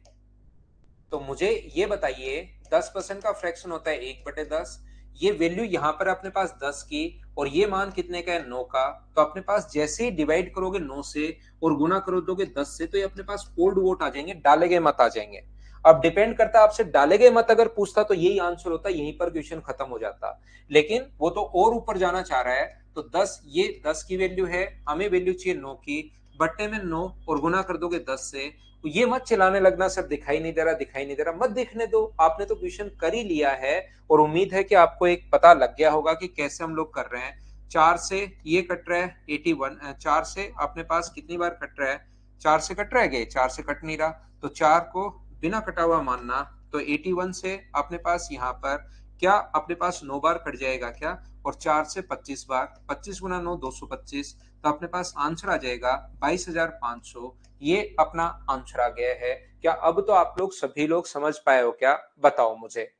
तो मुझे ये बताइए 10% का फ्रैक्शन होता है 1/10। ये वैल्यू यहां पर अपने पास 10 की, और ये मान कितने का है, 9 का। तो अपने पास जैसे ही डिवाइड करोगे 9 से और गुना करो दोगे 10 से, तो ये अपने पास पोल्ड वोट आ जाएंगे, डाले गए मत आ जाएंगे। अब डिपेंड करता है आपसे, डाले गए मत अगर पूछता तो यही आंसर होता, यहीं पर क्वेश्चन खत्म हो जाता। लेकिन वो तो और ऊपर जाना चाह रहा है, तो 10, ये 10 की वैल्यू है, हमें वैल्यू चाहिए 9 की, बट्टे में 9 और गुना कर दोगे 10 से। तो ये मत चिल्लाने लगना सर दिखाई नहीं दे रहा, दिखाई नहीं दे रहा, मत दिखने दो, आपने तो क्वेश्चन कर ही लिया है। और उम्मीद है कि आपको एक पता लग गया होगा कि कैसे हम लोग कर रहे हैं। 4 से ये कट रहा है 81, 4 से अपने पास कितनी बार कट रहा है, 4 से कट रहा है, 4 से कट नहीं रहा, तो 4 को बिना कटा हुआ मानना। तो 81 से अपने पास यहाँ पर क्या अपने पास 9 बार कट जाएगा क्या, और 4 से 25 बार, 25 गुना 9 225, तो अपने पास आंसर आ जाएगा 22,500। ये अपना आंसर आ गया है। क्या अब तो आप लोग सभी लोग समझ पाए हो क्या, बताओ मुझे।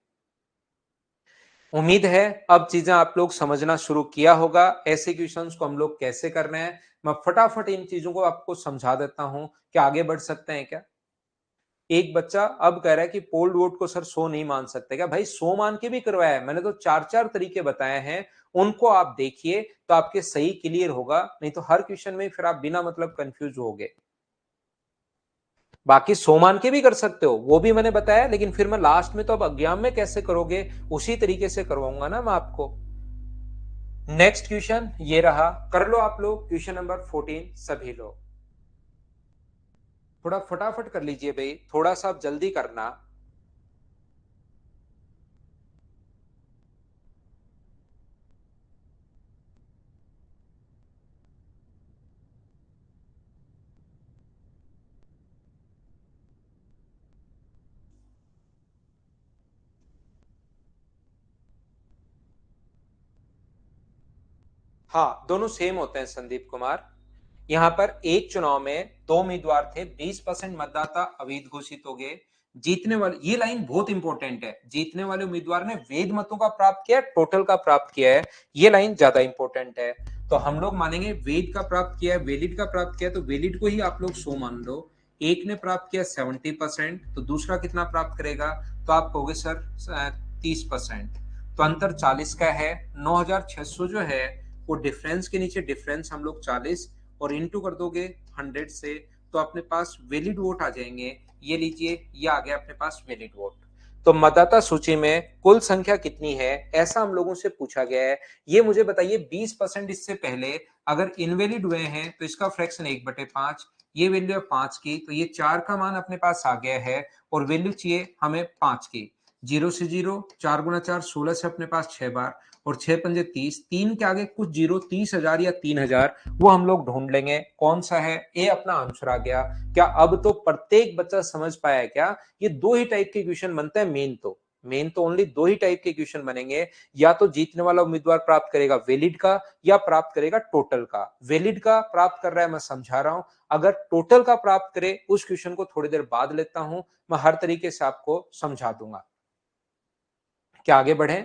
उम्मीद है अब चीजें आप लोग समझना शुरू किया होगा, ऐसे क्वेश्चंस को हम लोग कैसे कर रहे हैं। मैं फटाफट इन चीजों को आपको समझा देता हूं, क्या आगे बढ़ सकते हैं क्या। एक बच्चा अब कह रहा है कि पोल्ड वोट को सर 100 नहीं मान सकते क्या, भाई 100 मान के भी करवाया है मैंने, तो चार चार तरीके बताए हैं, उनको आप देखिए तो आपके सही क्लियर होगा, नहीं तो हर क्वेश्चन में फिर आप बिना मतलब कंफ्यूज होगे। बाकी 100 मान के भी कर सकते हो, वो भी मैंने बताया, लेकिन फिर मैं लास्ट में तो अब एग्जाम में कैसे करोगे उसी तरीके से करवाऊंगा ना मैं आपको। नेक्स्ट क्वेश्चन ये रहा, कर लो आप लोग क्वेश्चन नंबर 14 सभी लोग। थोड़ा फटाफट कर लीजिए भाई, थोड़ा सा आप जल्दी करना। हाँ दोनों सेम होते हैं संदीप कुमार। यहाँ पर एक चुनाव में दो उम्मीदवार थे, 20% मतदाता अवैध घोषित हो गए। जीतने वाले, ये लाइन बहुत इंपॉर्टेंट है, जीतने वाले उम्मीदवार ने वैध मतों का प्राप्त किया, टोटल का प्राप्त किया है, ये लाइन ज्यादा इंपॉर्टेंट है। तो हम लोग मानेंगे वैध का प्राप्त किया है, वैलिड का प्राप्त किया है, तो वैलिड को ही आप लोग 100 मान लो। एक ने प्राप्त किया 70%, तो दूसरा कितना प्राप्त करेगा, तो आप कहोगे सर 30%। तो अंतर 40 का है, 9,600 जो है वो डिफरेंस के नीचे डिफरेंस हम लोग 40 और इंटू कर दोगे 100 से, तो अपने पास वैलिड वोट आ जाएंगे। ये लीजिए, ये आ गया अपने पास वैलिड वोट। तो मतदाता सूची में कुल संख्या कितनी है ऐसा हम लोगों से पूछा गया है। ये मुझे बताइए 20% इससे पहले अगर इनवैलिड हुए हैं तो इसका फ्रैक्शन 1/5, ये वैल्यू है 5 की, तो ये 4 का मान अपने पास आ गया है, और वैल्यू चाहिए हमें 5 की। 0 से 0, 4 गुना 4 16 से अपने पास 6 बार, और 6 पंजे 30, 3 के आगे कुछ जीरो, 30,000 या 3,000, वो हम लोग ढूंढ लेंगे कौन सा है, ये अपना आंसर आ गया। क्या अब तो प्रत्येक बच्चा समझ पाया क्या, ये दो ही टाइप के क्वेश्चन बनते हैं, मेन तो ओनली दो ही टाइप के क्वेश्चन बनेंगे, या तो जीतने वाला उम्मीदवार प्राप्त करेगा वैलिड का, या प्राप्त करेगा टोटल का। वैलिड का प्राप्त कर रहा है मैं समझा रहा हूं, अगर टोटल का प्राप्त करे उस क्वेश्चन को थोड़ी देर बाद लेता हूं, मैं हर तरीके से आपको समझा दूंगा। क्या आगे बढ़े,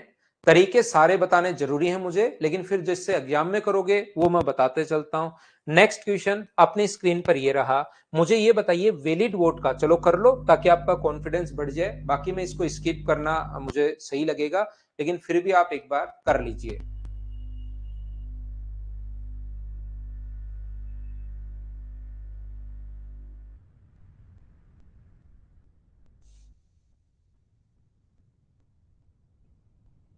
तरीके सारे बताने जरूरी है मुझे, लेकिन फिर जिससे एग्जाम में करोगे वो मैं बताते चलता हूं। नेक्स्ट क्वेश्चन अपनी स्क्रीन पर ये रहा, मुझे ये बताइए वैलिड वोट का, चलो कर लो ताकि आपका कॉन्फिडेंस बढ़ जाए, बाकी मैं इसको स्किप करना मुझे सही लगेगा, लेकिन फिर भी आप एक बार कर लीजिए।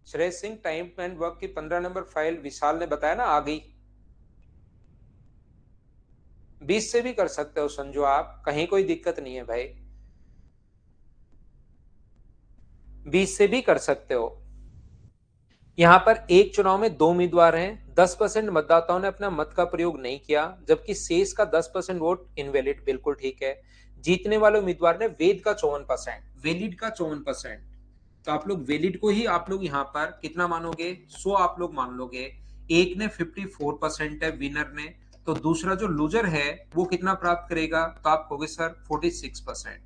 Shreyas Singh time and work की 15 नंबर फाइल विशाल ने बताया ना आ गई। 20 से भी कर सकते हो संजू, आप कहीं कोई दिक्कत नहीं है भाई, 20 से भी कर सकते हो। यहाँ पर एक चुनाव में दो उम्मीदवार हैं, 10% मतदाताओं ने अपना मत का प्रयोग नहीं किया, जबकि शेष का 10% वोट इनवैलिड, बिल्कुल ठीक है। जीतने वाले उम्मीदवार ने वेद का 54%, वैलिड का 54%। तो आप लोग वैलिड को ही आप लोग यहाँ पर कितना मानोगे, 100 आप लोग मान लोगे। एक ने 54% है विनर ने, तो दूसरा जो लूजर है वो कितना प्राप्त करेगा, तो आप कहोगे सर 46%।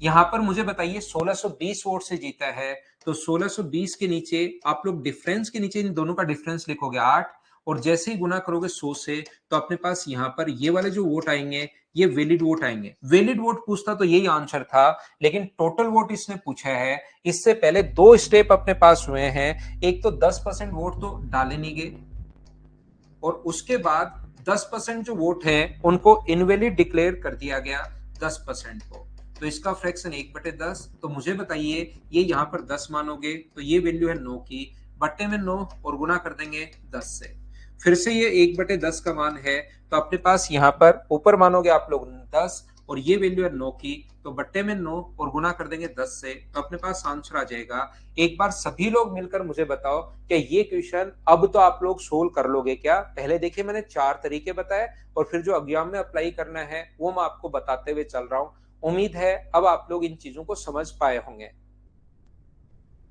यहाँ पर मुझे बताइए 1620 वोट से जीता है, तो 1620 के नीचे आप लोग डिफरेंस के नीचे इन दोनों का डिफरेंस लिखोगे 8, और जैसे ही गुना करोगे 100 से, तो अपने पास यहाँ पर ये वाले जो वोट आएंगे ये वैलिड वोट आएंगे। वैलिड वोट पूछता तो यही आंसर था, लेकिन टोटल वोट इसने पूछा है। इससे पहले दो स्टेप अपने पास हुए हैं, एक तो 10% वोट तो डाले नहीं गए, और उसके बाद 10% जो वोट है उनको इनवैलिड डिक्लेयर कर दिया गया 10% को। तो इसका फ्रैक्शन 1/10। तो मुझे बताइए ये यहाँ पर 10 मानोगे तो ये वैल्यू है 9 की, बट्टे में 9 और गुना कर देंगे 10 से। फिर से ये 1/10 का मान है, तो अपने पास यहाँ पर ऊपर मानोगे आप लोग 10 और ये वैल्यू है 9 की, तो बट्टे में 9 और गुना कर देंगे 10 से, तो अपने पास आंसर आ जाएगा। एक बार सभी लोग मिलकर मुझे बताओ कि ये क्वेश्चन अब तो आप लोग सोल्व कर लोगे क्या। पहले देखिए मैंने 4 तरीके बताए, और फिर जो एग्जाम में अप्लाई करना है वो मैं आपको बताते हुए चल रहा हूं। उम्मीद है अब आप लोग इन चीजों को समझ पाए होंगे।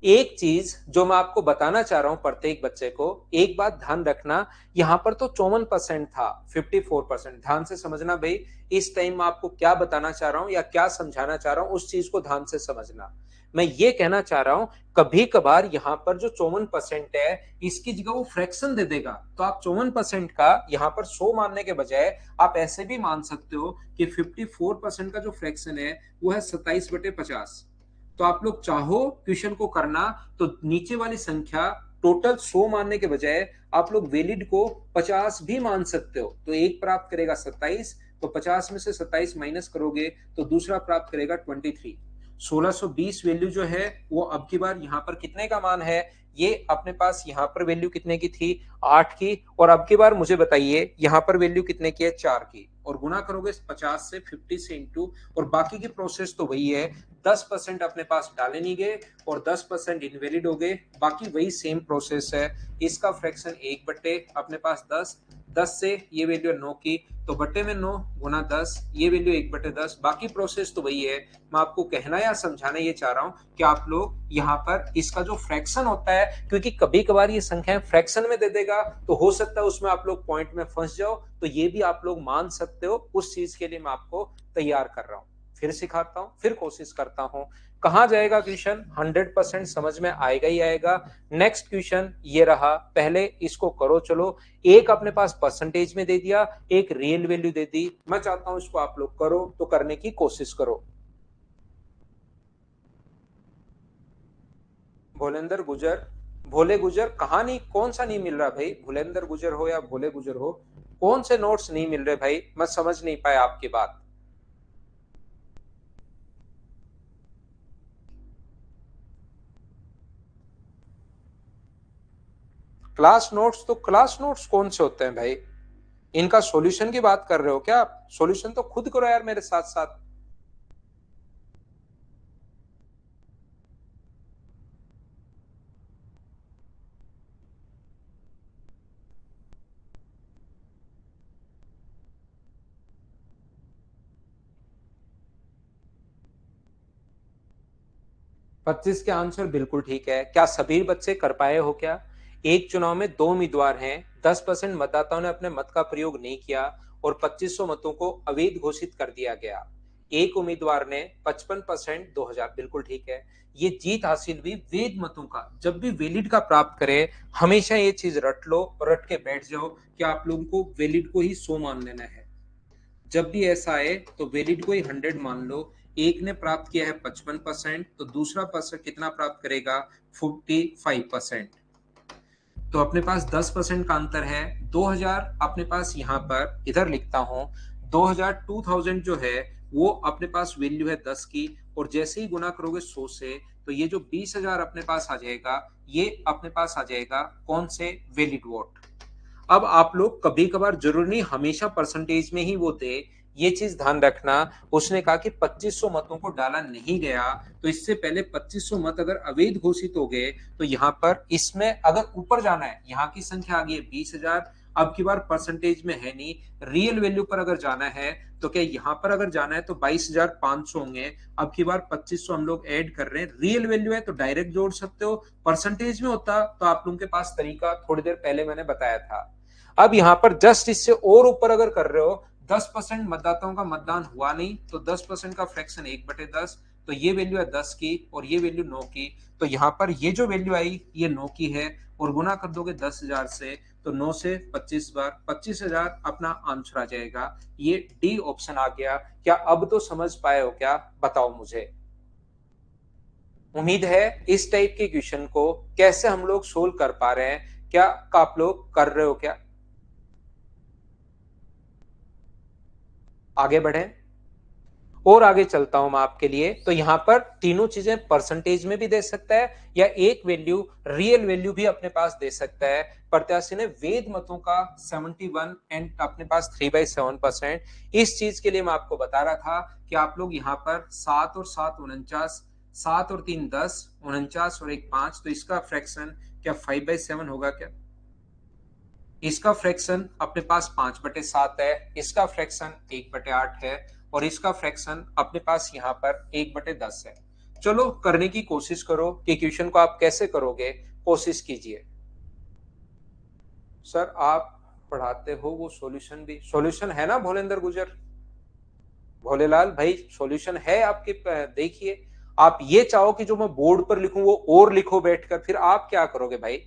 एक चीज जो मैं आपको बताना चाह रहा हूं प्रत्येक बच्चे को, एक बात ध्यान रखना, यहां पर तो 54% था, 54%। ध्यान से समझना भाई, इस टाइम मैं आपको क्या बताना चाह रहा हूं या क्या समझाना चाह रहा हूं उस चीज को ध्यान से समझना। मैं ये कहना चाह रहा हूं कभी कभार यहां पर जो 54% है इसकी जगह वो फ्रैक्शन दे देगा, तो आप 54% का यहां पर 100 मानने के बजाय आप ऐसे भी मान सकते हो कि 54% का जो फ्रैक्शन है वो है 27/50। तो आप लोग चाहो क्वेश्चन को करना तो नीचे वाली संख्या टोटल 100 मानने के बजाय आप लोग वैलिड को 50 भी मान सकते हो, तो एक प्राप्त करेगा 27, तो 50 में से 27 माइनस करोगे तो दूसरा प्राप्त करेगा 23। 1620 वैल्यू जो है वो अब की बार यहाँ पर कितने का मान है, ये अपने पास यहाँ पर वैल्यू कितने की थी, 8 की, और अब की बार मुझे बताइए यहाँ पर वैल्यू कितने की है, 4 की, और गुना करोगे 50 से, 50 से इंटू, और बाकी की प्रोसेस तो वही है। 10% अपने पास डाले नहीं गए और 10% इनवैलिड हो गए, बाकी वही सेम प्रोसेस है। इसका फ्रैक्शन 1/, अपने पास 10, 10 से ये वैल्यू 9 की, तो बट्टे में 9 गुना 10, ये वैल्यू 1/10, बाकी प्रोसेस तो वही है। मैं आपको कहना या समझाना ये चाह रहा हूं कि आप लोग यहाँ पर इसका जो फ्रैक्शन होता है, क्योंकि कभी कभार ये संख्याएं फ्रैक्शन में दे देगा तो हो सकता है उसमें आप लोग पॉइंट में फंस जाओ, तो ये भी आप लोग मान सकते हो, उस चीज के लिए मैं आपको तैयार कर रहा हूं। फिर सिखाता हूं, फिर कोशिश करता हूं। कहां जाएगा क्वेश्चन, 100% समझ में आएगा ही आएगा। नेक्स्ट क्वेश्चन ये रहा, पहले इसको करो। चलो, एक अपने पास परसेंटेज में दे दिया, एक रियल वैल्यू दे दी, मैं चाहता हूं इसको आप लोग करो, तो करने की कोशिश करो। भोलेंद्र गुजर, भोले गुजर, कहाँ नहीं, कौन सा नहीं मिल रहा भाई, भोलेंद्र गुजर हो या भोले गुजर हो, कौन से नोट्स नहीं मिल रहे भाई, मैं समझ नहीं पाया आपकी बात। क्लास नोट्स, तो क्लास नोट्स कौन से होते हैं भाई, इनका सॉल्यूशन की बात कर रहे हो क्या आप, सॉल्यूशन तो खुद करो यार मेरे साथ साथ। 25 के आंसर बिल्कुल ठीक है, क्या सभी बच्चे कर पाए हो क्या। एक चुनाव में दो उम्मीदवार हैं, 10% मतदाताओं ने अपने मत का प्रयोग नहीं किया और 2500 मतों को अवैध घोषित कर दिया गया। एक उम्मीदवार ने 55%, 2000, बिल्कुल ठीक है। ये जीत हासिल हुई वैध मतों का। जब भी वैलिड का प्राप्त करे हमेशा ये चीज रट लो, रट के बैठ जाओ कि आप लोगों को वैलिड को ही 100 मान लेना है। जब भी ऐसा आए तो वैलिड को ही 100 मान लो। एक ने प्राप्त किया है 55%, तो दूसरा पर्सन कितना प्राप्त करेगा, 45%। तो अपने पास 10% का अंतर है। 2000 अपने पास यहाँ पर इधर लिखता हूं, 2000 2000 जो है वो अपने पास वैल्यू है 10 की, और जैसे ही गुना करोगे 100 से, तो ये जो 20,000 अपने पास आ जाएगा, ये अपने पास आ जाएगा कौन से, वैलिड वोट। अब आप लोग कभी कभार, जरूर नहीं हमेशा परसेंटेज में ही वो दे, ये चीज ध्यान रखना। उसने कहा कि 2500 मतों को डाला नहीं गया, तो इससे पहले 2500 मत अगर अवैध घोषित हो गए तो यहाँ पर इसमें अगर ऊपर जाना है, यहाँ की संख्या आ गई है 20,000, अब की बार परसेंटेज में है नहीं, रियल वैल्यू पर अगर जाना है तो क्या यहाँ पर अगर जाना है तो 22,500 होंगे। अब की बार 2500 हम लोग ऐड कर रहे हैं, रियल वैल्यू है तो डायरेक्ट जोड़ सकते हो, परसेंटेज में होता तो आप लोगों के पास तरीका थोड़ी देर पहले मैंने बताया था। अब यहाँ पर जस्ट इससे और ऊपर अगर कर रहे हो, 10% मतदाताओं का मतदान हुआ नहीं तो 10% का फ्रैक्शन 1/10, तो ये वैल्यू है 10 की और ये वैल्यू 9 की, तो यहाँ पर ये जो वैल्यू आई ये 9 की है और गुना कर दोगे 10,000 से, तो 9 से 25 बार 25,000 अपना आंसर आ जाएगा। ये डी ऑप्शन आ गया। क्या अब तो समझ पाए हो क्या, बताओ मुझे। उम्मीद है इस टाइप के क्वेश्चन को कैसे हम लोग सोल्व कर पा रहे हैं, क्या आप लोग कर रहे हो क्या। आगे बढ़े और आगे चलता हूं मैं आपके लिए। तो यहां पर तीनों चीजें परसेंटेज में भी दे सकता है या एक वैल्यू रियल वैल्यू भी अपने पास दे सकता है। प्रत्याशी ने वेद मतों का 71 एंड अपने पास 3/7%। इस चीज के लिए मैं आपको बता रहा था कि आप लोग यहाँ पर 7 और 7 49, 7 और 3 10, 49 और 1 5, तो इसका फ्रैक्शन क्या 5/7 होगा क्या। इसका फ्रैक्शन अपने पास 5/7 है, इसका फ्रैक्शन 1/8 है और इसका फ्रैक्शन अपने पास यहाँ पर 1/10 है। चलो करने की कोशिश करो कि क्वेश्चन को आप कैसे करोगे, कोशिश कीजिए। सर आप पढ़ाते हो वो सॉल्यूशन भी, सॉल्यूशन है ना भोलेंद्र गुजर, भोलेलाल भाई सॉल्यूशन है आपके, देखिए। आप ये चाहो कि जो मैं बोर्ड पर लिखूं वो और लिखो बैठकर, फिर आप क्या करोगे भाई।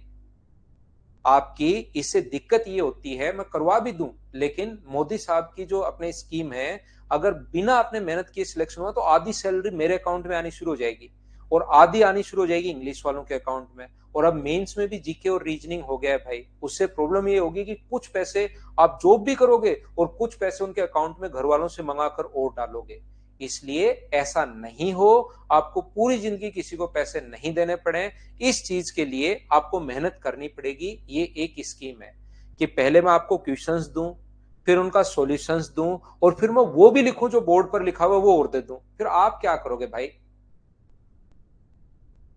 आपकी इससे दिक्कत ये होती है, मैं करवा भी दूं लेकिन मोदी साहब की जो अपने स्कीम है, अगर बिना अपने मेहनत किए सिलेक्शन हुआ तो आधी सैलरी मेरे अकाउंट में आनी शुरू हो जाएगी और आधी आनी शुरू हो जाएगी इंग्लिश वालों के अकाउंट में। और अब मेंस में भी जीके और रीजनिंग हो गया है भाई, उससे प्रॉब्लम ये होगी कि कुछ पैसे आप जॉब भी करोगे और कुछ पैसे उनके अकाउंट में घर वालों से मंगाकर और डालोगे। इसलिए ऐसा नहीं हो, आपको पूरी जिंदगी किसी को पैसे नहीं देने पड़े, इस चीज के लिए आपको मेहनत करनी पड़ेगी। ये एक स्कीम है कि पहले मैं आपको क्वेश्चंस दूं, फिर उनका सॉल्यूशंस दूं और फिर मैं वो भी लिखूं जो बोर्ड पर लिखा हुआ वो और दे दूं, फिर आप क्या करोगे भाई।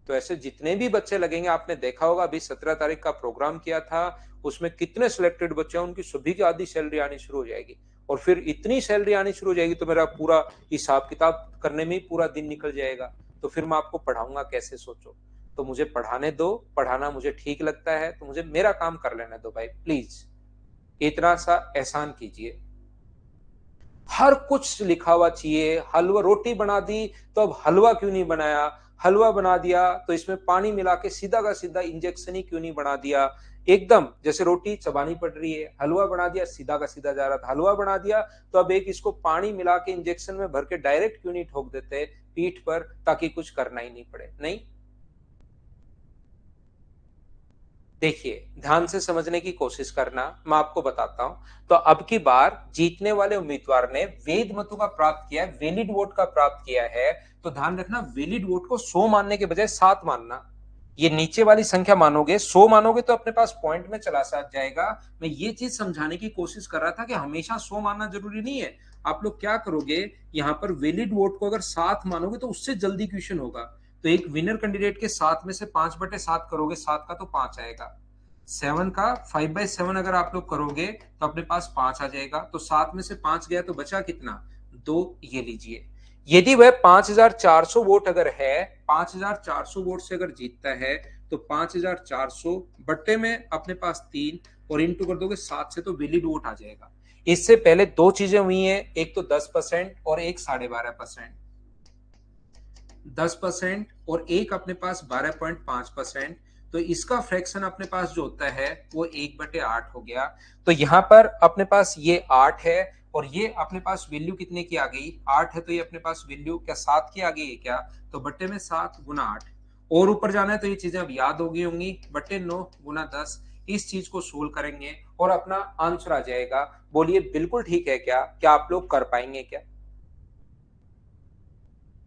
तो ऐसे जितने भी बच्चे लगेंगे, आपने देखा होगा अभी 17 तारीख का प्रोग्राम किया था, उसमें कितने सिलेक्टेड बच्चे हैं, उनकी सभी की आधी सैलरी आनी शुरू हो जाएगी और फिर इतनी सैलरी आनी शुरू हो जाएगी तो मेरा पूरा हिसाब किताब करने में ही पूरा दिन निकल जाएगा। तो फिर मैं आपको पढ़ाऊंगा कैसे, सोचो। तो मुझे पढ़ाने दो, पढ़ाना मुझे ठीक लगता है तो मुझे मेरा काम कर लेने दो भाई, प्लीज इतना सा एहसान कीजिए। हर कुछ लिखा हुआ चाहिए, हलवा रोटी बना दी तो अब हलवा क्यों नहीं बनाया, हलवा बना दिया तो इसमें पानी मिला के सीधा का सीधा इंजेक्शन ही क्यों नहीं बना दिया। एकदम जैसे रोटी चबानी पड़ रही है, हलवा बना दिया सीधा का सीधा जा रहा था, हलवा बना दिया तो अब एक इसको पानी मिला के इंजेक्शन में भर के डायरेक्ट क्यों नहीं ठोक देते पीठ पर, ताकि कुछ करना ही नहीं पड़े। नहीं, देखिए ध्यान से समझने की कोशिश करना, मैं आपको बताता हूं। तो अब की बार जीतने वाले उम्मीदवार ने वेद मतों का प्राप्त किया है, वैलिड वोट का प्राप्त किया है। तो ध्यान रखना, वैलिड वोट को 100 मानने के बजाय 7 मानना। ये नीचे वाली संख्या मानोगे, 100 मानोगे तो अपने पास पॉइंट में चला सा जाएगा। मैं ये चीज समझाने की कोशिश कर रहा था कि हमेशा 100 मानना जरूरी नहीं है। आप लोग क्या करोगे, यहाँ पर वैलिड वोट को अगर 7 मानोगे तो उससे जल्दी क्वेश्चन होगा। तो एक विनर कैंडिडेट के 7 में से 5/7 करोगे, 7 का तो 5 आएगा। 7 का 5/7 अगर आप लोग करोगे तो अपने पास 5 आ जाएगा। तो 7 में से 5 गया तो बचा कितना, 2। ये लीजिए, यदि वह 5,400 वोट अगर है, 5,400 वोट से अगर जीतता है तो 5,400 बट्टे में अपने पास 3 और इंटू कर दोगे 7 से तो वैलिड वोट आ जाएगा। इससे पहले दो चीजें हुई हैं, एक तो 10% और एक 12.5%। 10% और एक अपने पास 12.5%। तो इसका फ्रैक्शन अपने पास जो होता है वो 1/8 हो गया। तो यहां पर अपने पास ये 8 है और ये अपने पास वैल्यू कितने की आ गई, 8 है तो ये अपने पास वैल्यू क्या 7 की आ गई है क्या। तो बट्टे में 7 गुना 8 और ऊपर जाना है तो ये चीजें अब याद हो गई होंगी, बट्टे 9 गुना 10। इस चीज को सोल्व करेंगे और अपना आंसर आ जाएगा। बोलिए बिल्कुल ठीक है क्या आप लोग कर पाएंगे क्या।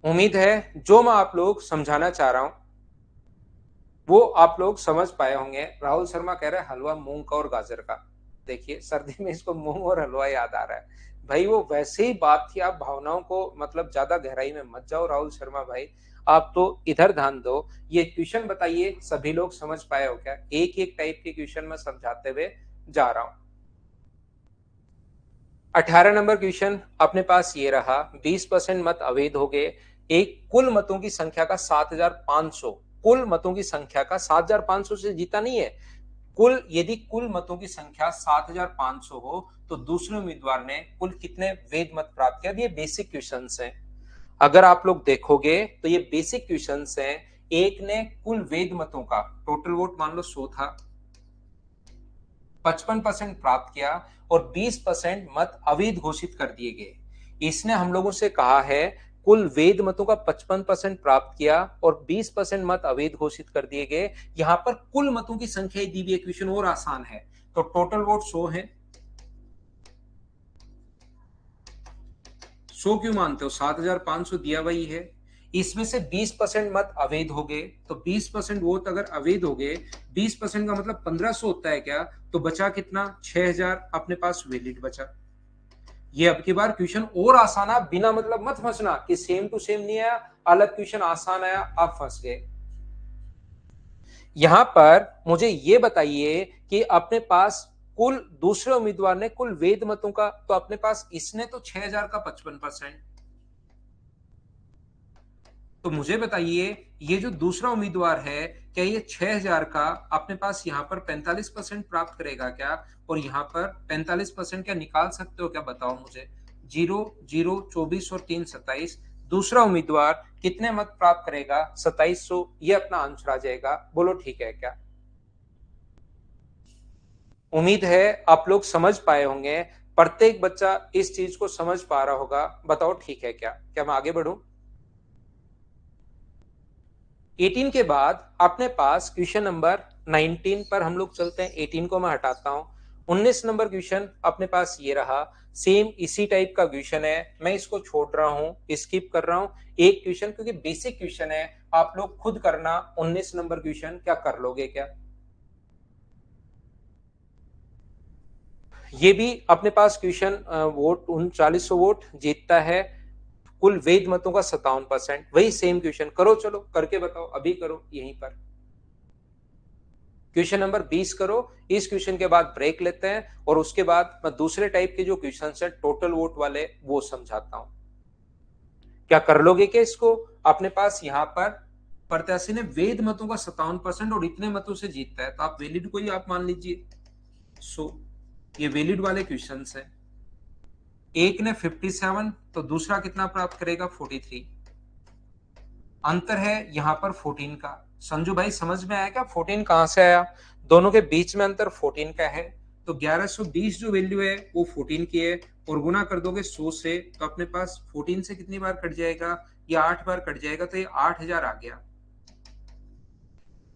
उम्मीद है जो मैं आप लोग समझाना चाह रहा हूं वो आप लोग समझ पाए होंगे। राहुल शर्मा कह रहे हैं हलवा मूंग का और गाजर का। देखिए सर्दी में इसको मूंग और हलवा याद आ रहा है भाई वो वैसे ही बात थी, आप भावनाओं को मतलब ज्यादा गहराई में मत जाओ राहुल शर्मा भाई, आप तो इधर ध्यान दो। ये क्वेश्चन बताइए सभी लोग समझ पाए हो क्या? एक एक टाइप के क्वेश्चन में समझाते हुए जा रहा हूं। 18 नंबर क्वेश्चन अपने पास ये रहा, 20% मत अवैध हो गए। एक कुल मतों की संख्या का 7500, कुल मतों की संख्या का 7500 से जीता नहीं है। कुल यदि कुल मतों की संख्या 7500 हो तो दूसरे उम्मीदवार ने कुल कितने वैध मत प्राप्त किया? ये बेसिक क्वेश्चंस हैं। अगर आप लोग देखोगे तो ये बेसिक क्वेश्चंस हैं। एक ने कुल वैध मतों का टोटल वोट मान लो 100 था, 55% प्राप्त किया और 20% मत अवैध घोषित कर दिए गए। इसने हम लोगों से कहा है कुल वैध मतों का 55% प्राप्त किया और 20% मत अवैध घोषित कर दिए गए। यहां पर कुल मतों की संख्या दी हुई है, क्वेश्चन और आसान है। तो टोटल वोट 100 है। 100 क्यों मानते हो? 7500 दिया वही है। इसमें से 20% मत अवैध हो गए, तो 20% वोट अगर अवैध हो गए, 20% का मतलब 1500 होता है क्या? तो बचा कितना? 6000 अपने पास वैलिड बचा। ये अब की बार क्वेश्चन और आसान है, बिना मतलब मत फंसना कि सेम टू सेम नहीं आया, अलग क्वेश्चन आसान आया, आप फंस गए। यहां पर मुझे ये बताइए कि अपने पास कुल दूसरे उम्मीदवार ने कुल वैध मतों का, तो अपने पास इसने तो 6000 का 55%। तो मुझे बताइए ये जो दूसरा उम्मीदवार है, क्या ये 6000 का अपने पास यहां पर 45% प्राप्त करेगा क्या? और यहां पर 45% क्या निकाल सकते हो क्या? बताओ मुझे। 0 0 24 और 3 27, दूसरा उम्मीदवार कितने मत प्राप्त करेगा? 2700। ये अपना आंसर आ जाएगा। बोलो ठीक है क्या? उम्मीद है आप लोग समझ पाए होंगे, प्रत्येक बच्चा इस चीज को समझ पा रहा होगा। बताओ ठीक है क्या? क्या मैं आगे बढ़ूं? 18 के बाद अपने पास क्वेश्चन नंबर 19 पर हम लोग चलते हैं। 18 को मैं हटाता हूं। 19 नंबर क्वेश्चन अपने पास ये रहा, सेम इसी टाइप का क्वेश्चन है। मैं इसको छोड़ रहा हूं, स्किप कर रहा हूं एक क्वेश्चन, क्योंकि बेसिक क्वेश्चन है। आप लोग खुद करना। 19 नंबर क्वेश्चन क्या कर लोगे क्या? ये भी अपने पास क्वेश्चन वोट 3900 वोट जीतता है, कुल वैध मतों का 57%। वही सेम क्वेश्चन करो, चलो करके बताओ, अभी करो यहीं पर। क्वेश्चन नंबर 20 करो। इस क्वेश्चन के बाद ब्रेक लेते हैं और उसके बाद मैं दूसरे टाइप के जो क्वेश्चन है टोटल वोट वाले वो समझाता हूं। क्या कर लोगे क्या इसको? अपने पास यहां पर प्रत्याशी ने वैध मतों का 57% और इतने मतों से जीतता है, तो आप वैलिड को ही आप मान लीजिए। सो ये वैलिड वाले क्वेश्चन है। एक ने 57 तो दूसरा कितना प्राप्त करेगा? 43। अंतर है यहाँ पर 14 का। संजू भाई समझ में आया क्या 14 कहां से आया? दोनों के बीच में अंतर 14 का है। तो 1120 जो वैल्यू है वो 14 की है, और गुना कर दोगे 100 से, तो अपने पास 14 से कितनी बार कट जाएगा? ये 8 बार कट जाएगा, तो ये 8000 आ गया।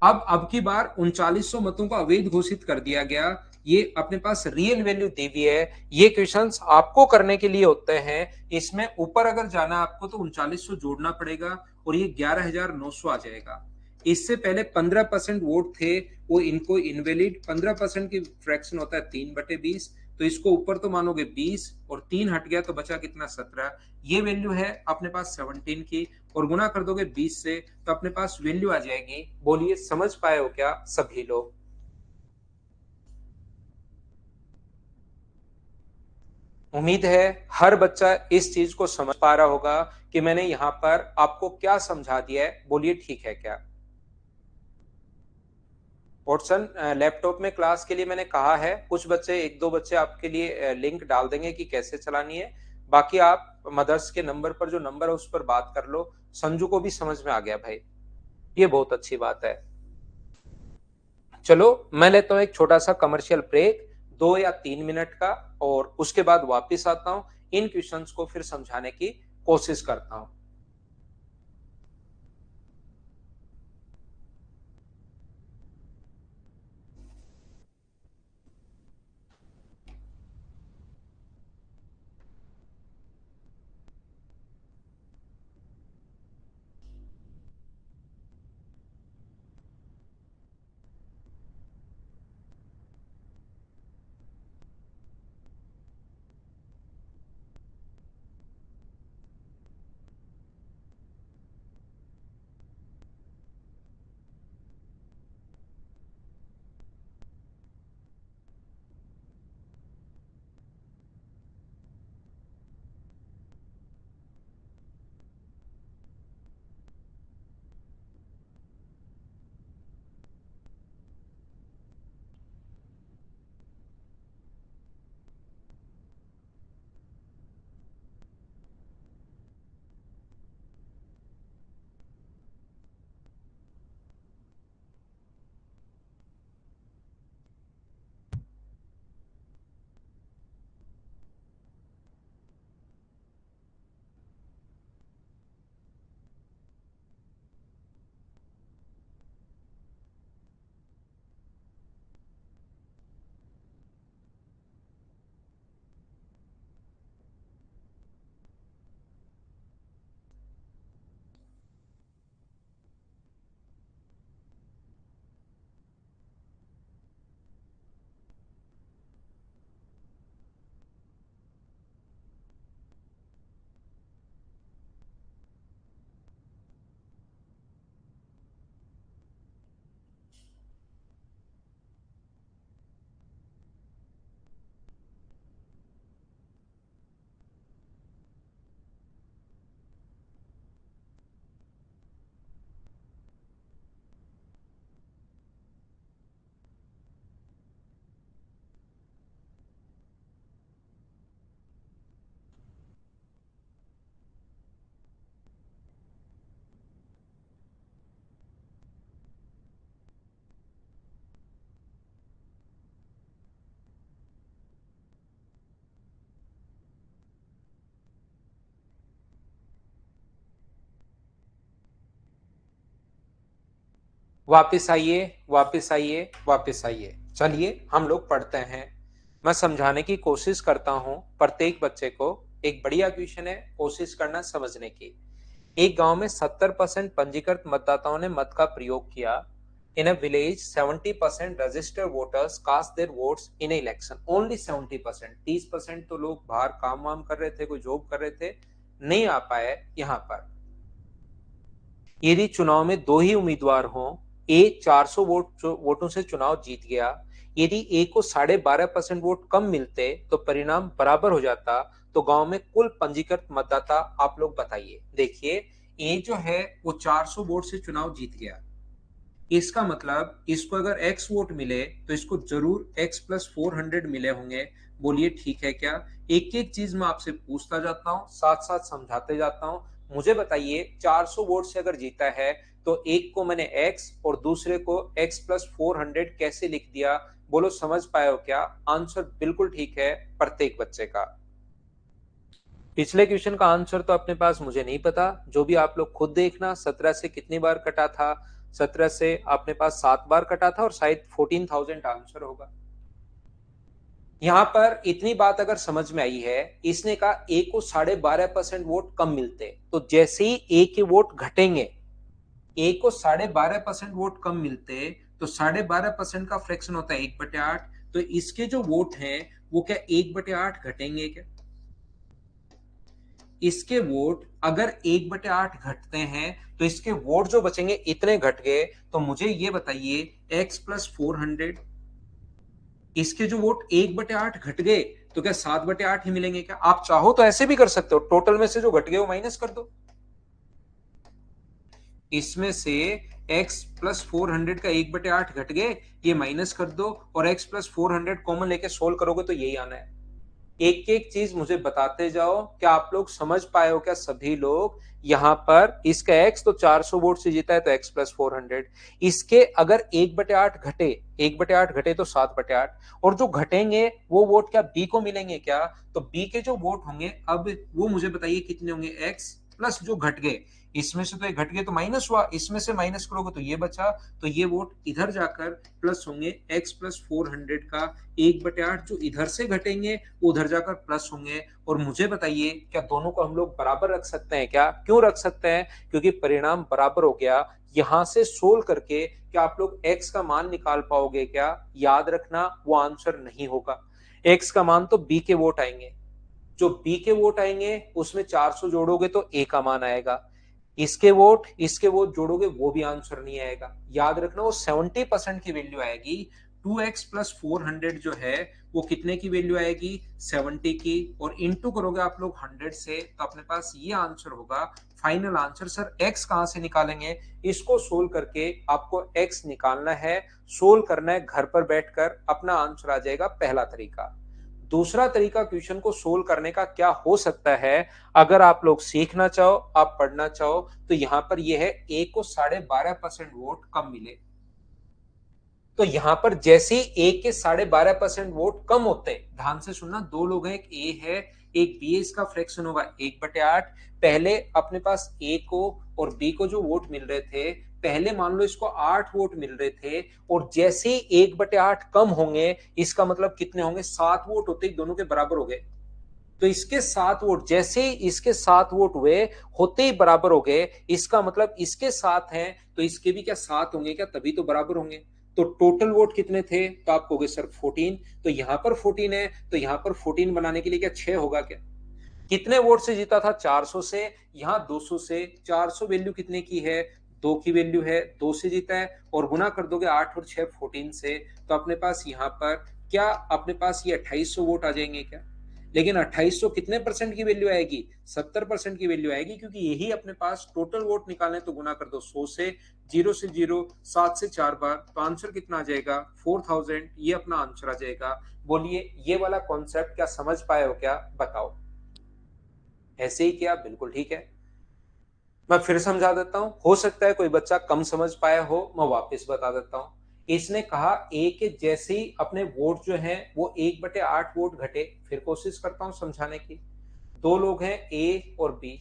अब की बार 3900 मतों को अवैध घोषित कर दिया गया। ये अपने पास रियल वैल्यू दी हुई है। ये क्वेश्चंस आपको करने के लिए होते हैं। इसमें ऊपर अगर जाना आपको तो 3900 जोड़ना पड़ेगा और ये 11900 आ जाएगा। इससे पहले 15% वोट थे, वो इनको इनवैलिड। 15% की फ्रैक्शन होता है 3/20, तो इसको ऊपर तो मानोगे 20 और 3 हट गया तो बचा कितना? 17। ये वैल्यू है अपने पास 17 की, और गुना कर दोगे 20 से तो अपने पास वैल्यू आ जाएगी। बोलिए समझ पाए हो क्या सभी लोग? उम्मीद है हर बच्चा इस चीज को समझ पा रहा होगा कि मैंने यहां पर आपको क्या समझा दिया है। बोलिए ठीक है क्या? वॉटसन लैपटॉप में क्लास के लिए मैंने कहा है, कुछ बच्चे, एक दो बच्चे आपके लिए लिंक डाल देंगे कि कैसे चलानी है। बाकी आप मदर्स के नंबर पर, जो नंबर है उस पर बात कर लो। संजू को भी समझ में आ गया भाई, ये बहुत अच्छी बात है। चलो मैं लेता हूं एक छोटा सा कमर्शियल ब्रेक, 2 या 3 मिनट का, और उसके बाद वापस आता हूं। इन क्वेश्चंस को फिर समझाने की कोशिश करता हूं। वापिस आइए, वापिस आइए, वापिस आइए। चलिए हम लोग पढ़ते हैं। मैं समझाने की कोशिश करता हूं प्रत्येक बच्चे को। एक बढ़िया क्वेश्चन है, कोशिश करना समझने की। एक गांव में 70% पंजीकृत मतदाताओं ने मत का प्रयोग किया। In a village 70% registered voters cast their votes in election. Only 70%, 30% तो लोग बाहर काम वाम कर रहे थे, कोई जॉब कर रहे थे, नहीं आ पाए यहाँ पर। यदि चुनाव में दो ही उम्मीदवार हों, ए 400 वोटों से चुनाव जीत गया। यदि ए को 12.5% वोट कम मिलते तो परिणाम बराबर हो जाता, तो गांव में कुल पंजीकृत मतदाता आप लोग बताइए। देखिए, ए जो है वो 400 वोट से चुनाव जीत गया। इसका मतलब इसको अगर एक्स वोट मिले तो इसको जरूर एक्स प्लस 400 मिले होंगे। बोलिए ठीक है क्या? एक एक चीज मैं आपसे पूछता जाता हूँ, साथ साथ समझाते जाता हूँ। मुझे बताइए, 400 वोट से अगर जीता है तो एक को मैंने एक्स और दूसरे को एक्स प्लस 400 कैसे लिख दिया? बोलो समझ पाए हो क्या? आंसर बिल्कुल ठीक है प्रत्येक बच्चे का। पिछले क्वेश्चन का आंसर तो अपने पास मुझे नहीं पता, जो भी आप लोग खुद देखना। 17 से कितनी बार कटा था? 17 से अपने पास 7 बार कटा था और शायद 14,000 आंसर होगा। यहां पर इतनी बात अगर समझ में आई है, इसने कहा ए को 12.5% वोट कम मिलते, तो जैसे ही ए के वोट घटेंगे, ए को 12.5% वोट कम मिलते, तो 12.5% का फ्रैक्शन होता है 1/8। तो इसके जो वोट हैं वो क्या 1/8 घटेंगे क्या? इसके वोट अगर 1/8 घटते हैं तो इसके वोट जो बचेंगे इतने घट गए। तो मुझे ये बताइए, एक्स प्लस 400, इसके जो वोट 1/8 घट गए तो क्या 7/8 ही मिलेंगे क्या? आप चाहो तो ऐसे भी कर सकते हो, टोटल में से जो घट गए वो माइनस कर दो। इसमें से x प्लस 400 का 1/8 घट गए, ये माइनस कर दो और x प्लस 400 कॉमन लेके सोल्व करोगे तो यही आना है। एक एक चीज मुझे बताते जाओ। क्या आप लोग समझ पाए हो क्या सभी लोग? यहां पर इसका x तो 400 वोट से जीता है तो x प्लस 400। इसके अगर 1/8 घटे, 1/8 घटे तो 7/8, और जो घटेंगे वो वोट क्या b को मिलेंगे क्या? तो b के जो वोट होंगे अब वो मुझे बताइए कितने होंगे? x प्लस जो घट गए, इसमें से तो ये घट गए तो माइनस हुआ, इसमें से माइनस करोगे तो ये बचा। तो ये वोट इधर जाकर प्लस होंगे, x प्लस 400 का 1/8 जो इधर से घटेंगे उधर जाकर प्लस होंगे। और मुझे बताइए, क्या दोनों को हम लोग बराबर रख सकते हैं क्या? क्यों रख सकते हैं? क्योंकि परिणाम बराबर हो गया। यहां से सोल्व करके क्या आप लोग x का मान निकाल पाओगे क्या? याद रखना, वो आंसर नहीं होगा। x का मान तो b के वोट आएंगे, जो बी के वोट आएंगे उसमें 400 जोड़ोगे तो ए का मान आएगा। इसके वोट जोड़ोगे वो भी आंसर नहीं आएगा। याद रखना, वो 70% की वैल्यू आएगी। 2x प्लस 400 जो है वो कितने की वैल्यू आएगी? 70 की। और इंटू करोगे आप लोग 100 से तो अपने पास ये आंसर होगा फाइनल आंसर। सर x कहां से निकालेंगे? इसको सोल्व करके आपको x निकालना है, सोल्व करना है घर पर बैठकर, अपना आंसर आ जाएगा। पहला तरीका। दूसरा तरीका क्वेश्चन को सोल्व करने का क्या हो सकता है? अगर आप लोग सीखना चाहो, आप पढ़ना चाहो, तो यहां पर यह है ए को 12.5% वोट कम मिले। तो यहां पर जैसे ही ए के 12.5% वोट कम होते हैं, ध्यान से सुनना, दो लोग हैं, एक ए है एक बी है, इसका फ्रैक्शन होगा 1/8। पहले अपने पास ए को और बी को जो वोट मिल रहे थे, पहले मान लो इसको 8 वोट मिल रहे थे, और जैसे ही 1/8 कम होंगे, इसका मतलब कितने होंगे? 7 वोट होते ही दोनों के बराबर हो गए। तो इसके 7 वोट, जैसे ही इसके 7 वोट हुए, होते ही बराबर हो गए, इसका मतलब इसके 7 हैं तो इसके भी क्या 7 होंगे क्या? तभी तो बराबर होंगे। तो टोटल वोट कितने थे? तो आप कहोगे सर 14। तो यहां पर 14 है तो यहां पर 14 बनाने के लिए क्या 6 होगा क्या? कितने वोट से जीता था? 400 से। यहां 200 से। 400 वैल्यू कितने की है? 2 की वैल्यू है, 2 से जीता है। और गुना कर दोगे 8 और 6 14 से, तो अपने पास यहां पर क्या, अपने पास ये 2800 वोट आ जाएंगे क्या? लेकिन 2800 कितने परसेंट की वैल्यू आएगी? 70% की वैल्यू आएगी, क्योंकि यही अपने पास टोटल वोट निकालने, तो गुना कर दो 100 से, 0 से 0, 7 से 4 बार, तो आंसर कितना आ जाएगा? 4000। ये अपना आंसर आ जाएगा। बोलिए, ये वाला कॉन्सेप्ट क्या समझ पाए हो क्या? बताओ। ऐसे ही क्या? बिल्कुल ठीक है। मैं फिर समझा देता हूं, हो सकता है कोई बच्चा कम समझ पाया हो, मैं वापस बता देता हूं। इसने कहा ए के जैसे ही अपने वोट जो हैं वो 1/8 वोट घटे। फिर कोशिश करता हूं समझाने की। दो लोग हैं, ए और बी।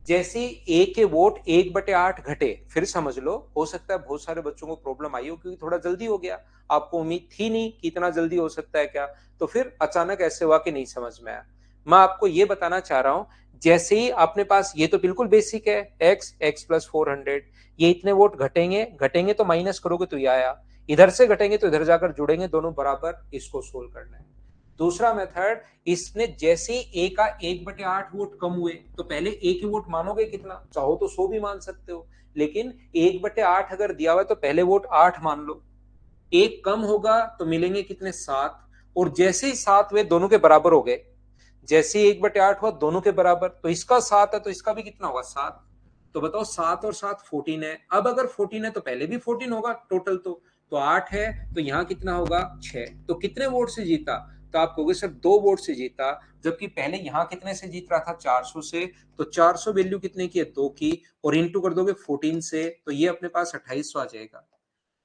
जैसे ए के वोट 1/8 घटे, फिर समझ लो, हो सकता है बहुत सारे बच्चों को प्रॉब्लम आई हो क्योंकि थोड़ा जल्दी हो गया, आपको उम्मीद थी नहीं कि इतना जल्दी हो सकता है क्या, तो फिर अचानक ऐसे हुआ कि नहीं समझ में आया। मैं आपको ये बताना चाह रहा हूं, जैसे ही अपने पास ये तो बिल्कुल बेसिक है, x प्लस 400, ये इतने वोट घटेंगे, घटेंगे तो माइनस करोगे तो ये आया, इधर से घटेंगे तो इधर जाकर जुड़ेंगे, दोनों बराबर, इसको सोल्व करना है। दूसरा मेथड, इसने जैसे ए का 1/8 वोट कम हुए तो पहले ए के वोट मानोगे कितना, चाहो तो 100 भी मान सकते हो, लेकिन 1/8 अगर दिया हुआ है तो पहले वोट 8 मान लो, एक कम होगा तो मिलेंगे कितने, 7, और जैसे ही 7 हुए दोनों के बराबर हो गए, जैसे ही 1/8 हुआ दोनों के बराबर, तो इसका 7 है तो इसका भी कितना हुआ, 7। तो बताओ 7 और 7 14 है, अब अगर 14 है तो पहले भी 14 होगा टोटल, तो 8 है, तो यहां कितना होगा, 6। तो कितने वोट से जीता, तो आप कहोगे सर 2 वोट से जीता, जबकि पहले यहां कितने से जीत रहा था, 400 से, तो 400 वैल्यू कितने की है, 2 की, और इंटू कर दोगे 14 से, तो ये अपने पास 2800 आ जाएगा।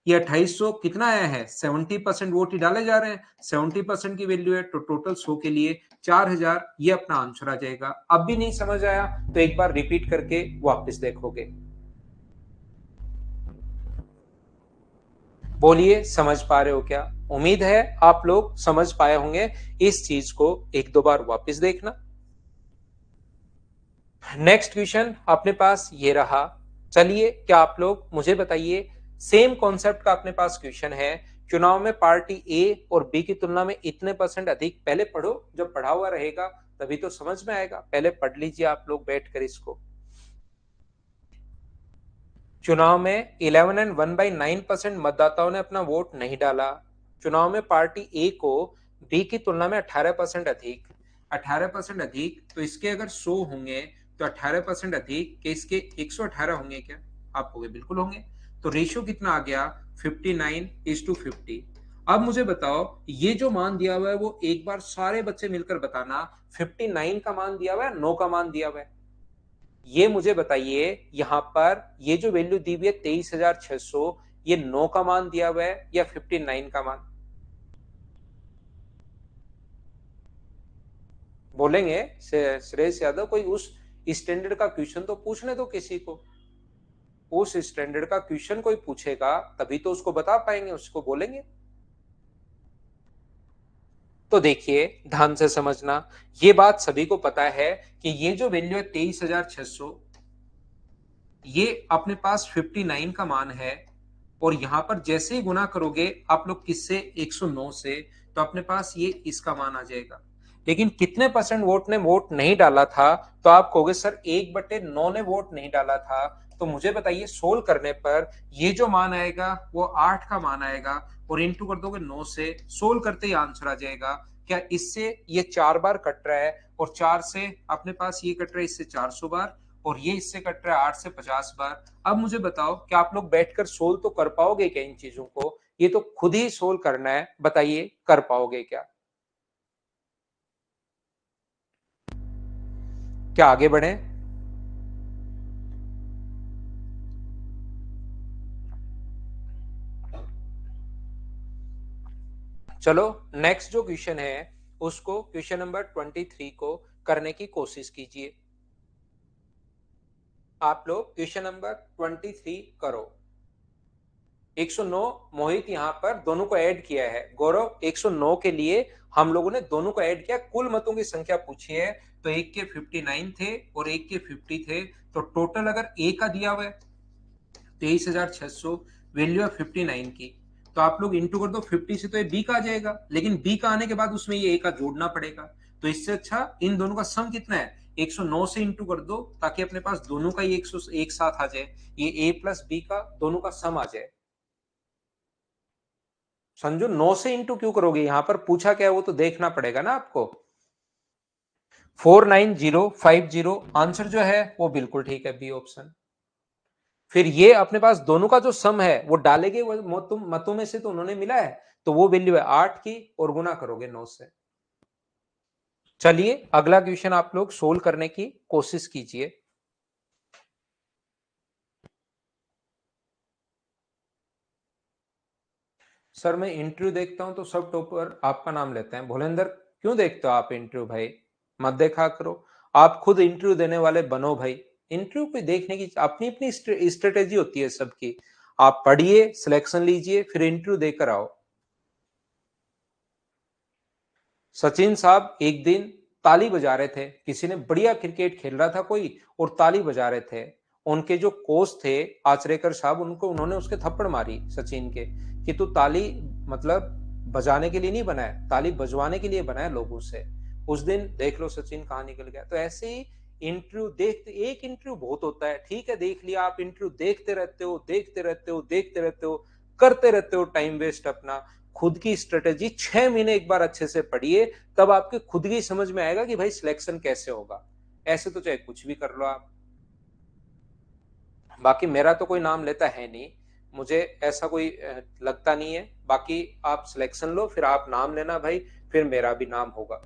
ये 2800 कितना आया है, 70% वोट ही डाले जा रहे हैं, 70% की वैल्यू है, तो टोटल 100 के लिए 4000, ये अपना आंसर आ जाएगा। अब भी नहीं समझ आया तो एक बार रिपीट करके वापस देखोगे। बोलिए, समझ पा रहे हो क्या? उम्मीद है आप लोग समझ पाए होंगे, इस चीज को एक दो बार वापस देखना। नेक्स्ट क्वेश्चन अपने पास ये रहा। चलिए, क्या आप लोग मुझे बताइए, सेम कॉन्सेप्ट का अपने पास क्वेश्चन है, चुनाव में पार्टी ए और बी की तुलना में इतने परसेंट अधिक, पहले पढ़ो, जब पढ़ा हुआ रहेगा तभी तो समझ में आएगा, पहले पढ़ लीजिए आप लोग बैठकर इसको। चुनाव में 11 एंड 1/9% मतदाताओं ने अपना वोट नहीं डाला। चुनाव में पार्टी ए को बी की तुलना में 18% अधिक, 18% अधिक, तो इसके अगर 100 होंगे तो 18% अधिक के इसके 118 होंगे क्या, आप कहोगे बिल्कुल होंगे। तो रेशियो कितना आ गया, 59:50। अब मुझे बताओ, ये जो मान दिया हुआ है वो एक बार सारे बच्चे मिलकर बताना, 59 का मान दिया हुआ है, 9 का मान दिया हुआ है, ये मुझे बताइए, यहां पर ये जो वैल्यू दी हुई है 23,600, ये 9 का मान दिया हुआ है या 59 का मान, बोलेंगे? श्रेयस यादव, कोई उस स्टैंडर्ड का क्वेश्चन तो पूछने दो किसी को, उस स्टैंडर्ड का क्वेश्चन कोई पूछेगा तभी तो उसको बता पाएंगे, उसको बोलेंगे। तो देखिए, ध्यान से समझना, ये बात सभी को पता है कि ये जो वैल्यू है 23,600, ये अपने पास 59 का मान है, और यहां पर जैसे ही गुना करोगे आप लोग किससे, 109 से, तो अपने पास ये इसका मान आ जाएगा। लेकिन कितने परसेंट वोट ने वोट नहीं डाला था, तो आप कहोगे सर 1/9 ने वोट नहीं डाला था, तो मुझे बताइए सोल्व करने पर ये जो मान आएगा वो 8 का मान आएगा, और इंटू कर दोगे 9 से, सोल्व करते ही आंसर आ जाएगा। क्या इससे ये 4 बार कट रहा है, और 4 से अपने पास ये कट रहा है, इससे 400 बार, और ये इससे कट रहा है 8 से 50 बार। अब मुझे बताओ, क्या आप लोग बैठकर सोल्व तो कर पाओगे क्या इन चीजों को, ये तो खुद ही सोल्व करना है, बताइए कर पाओगे क्या? क्या आगे बढ़े? चलो, नेक्स्ट जो क्वेश्चन है उसको, क्वेश्चन नंबर 23 को करने की कोशिश कीजिए। आप लोग क्वेश्चन नंबर 23 करो। 109, मोहित यहाँ पर दोनों को ऐड किया है, गौरव 109 के लिए हम लोगों ने दोनों को ऐड किया, कुल मतों की संख्या पूछी है, तो एक के 59 थे और एक के 50 थे, तो टोटल अगर ए का दिया हुआ है 23,600, वैल्यू है 59 की, तो आप लोग इंटू कर दो 50 से, तो ये बी का आ जाएगा, लेकिन बी का आने के बाद उसमें ये ए का जोड़ना पड़ेगा, तो इससे अच्छा इन दोनों का सम कितना है, 109 से इंटू कर दो, ताकि अपने पास दोनों का ये 100 एक साथ आ जाए, ये ए प्लस बी का दोनों का सम आ जाए। समझो, 9 से इंटू क्यों करोगे, यहां पर पूछा क्या है वो तो देखना पड़ेगा ना आपको। 49050, आंसर जो है वो बिल्कुल ठीक है, बी ऑप्शन। फिर ये अपने पास दोनों का जो सम है वो डालेंगे, वो मतों में से तो उन्होंने मिला है, तो वो वैल्यू है 8 की, और गुना करोगे 9 से। चलिए, अगला क्वेश्चन आप लोग सोल्व करने की कोशिश कीजिए। सर मैं इंटरव्यू देखता हूं तो सब टॉपर आपका नाम लेते हैं, भोलेंद्र क्यों देखते हो आप इंटरव्यू भाई, मत देखा करो, आप खुद इंटरव्यू देने वाले बनो भाई, इंटरव्यू पे देखने की अपनी अपनी स्ट्रेटेजी होती है सबकी। आप पढ़िए, सिलेक्शन लीजिए, फिर इंटरव्यू देकर आओ। सचिन साहब एक दिन ताली बजा रहे थे, किसी ने बढ़िया क्रिकेट खेल रहा था कोई और ताली बजा रहे थे। उनके जो कोच थे आचरेकर साहब, उनको उन्होंने उसके थप्पड़ मारी सचिन के कि तू ताली मतलब बजाने के लिए नहीं बना है, ताली बजवाने के लिए बना है लोगों से। उस दिन देख लो सचिन कहाँ निकल गया। तो ऐसे ही इंटरव्यू देखते, एक इंटरव्यू बहुत होता है, ठीक है देख लिया, आप इंटरव्यू देखते रहते हो, देखते रहते हो, देखते रहते हो, करते रहते हो टाइम वेस्ट अपना। खुद की स्ट्रेटेजी 6 महीने एक बार अच्छे से पढ़िए, तब आपके खुद की समझ में आएगा कि भाई सिलेक्शन कैसे होगा। ऐसे तो चाहे कुछ भी कर लो आप। बाकी मेरा तो कोई नाम लेता है नहीं, मुझे ऐसा कोई लगता नहीं है। बाकी आप सिलेक्शन लो, फिर आप नाम लेना भाई, फिर मेरा भी नाम होगा।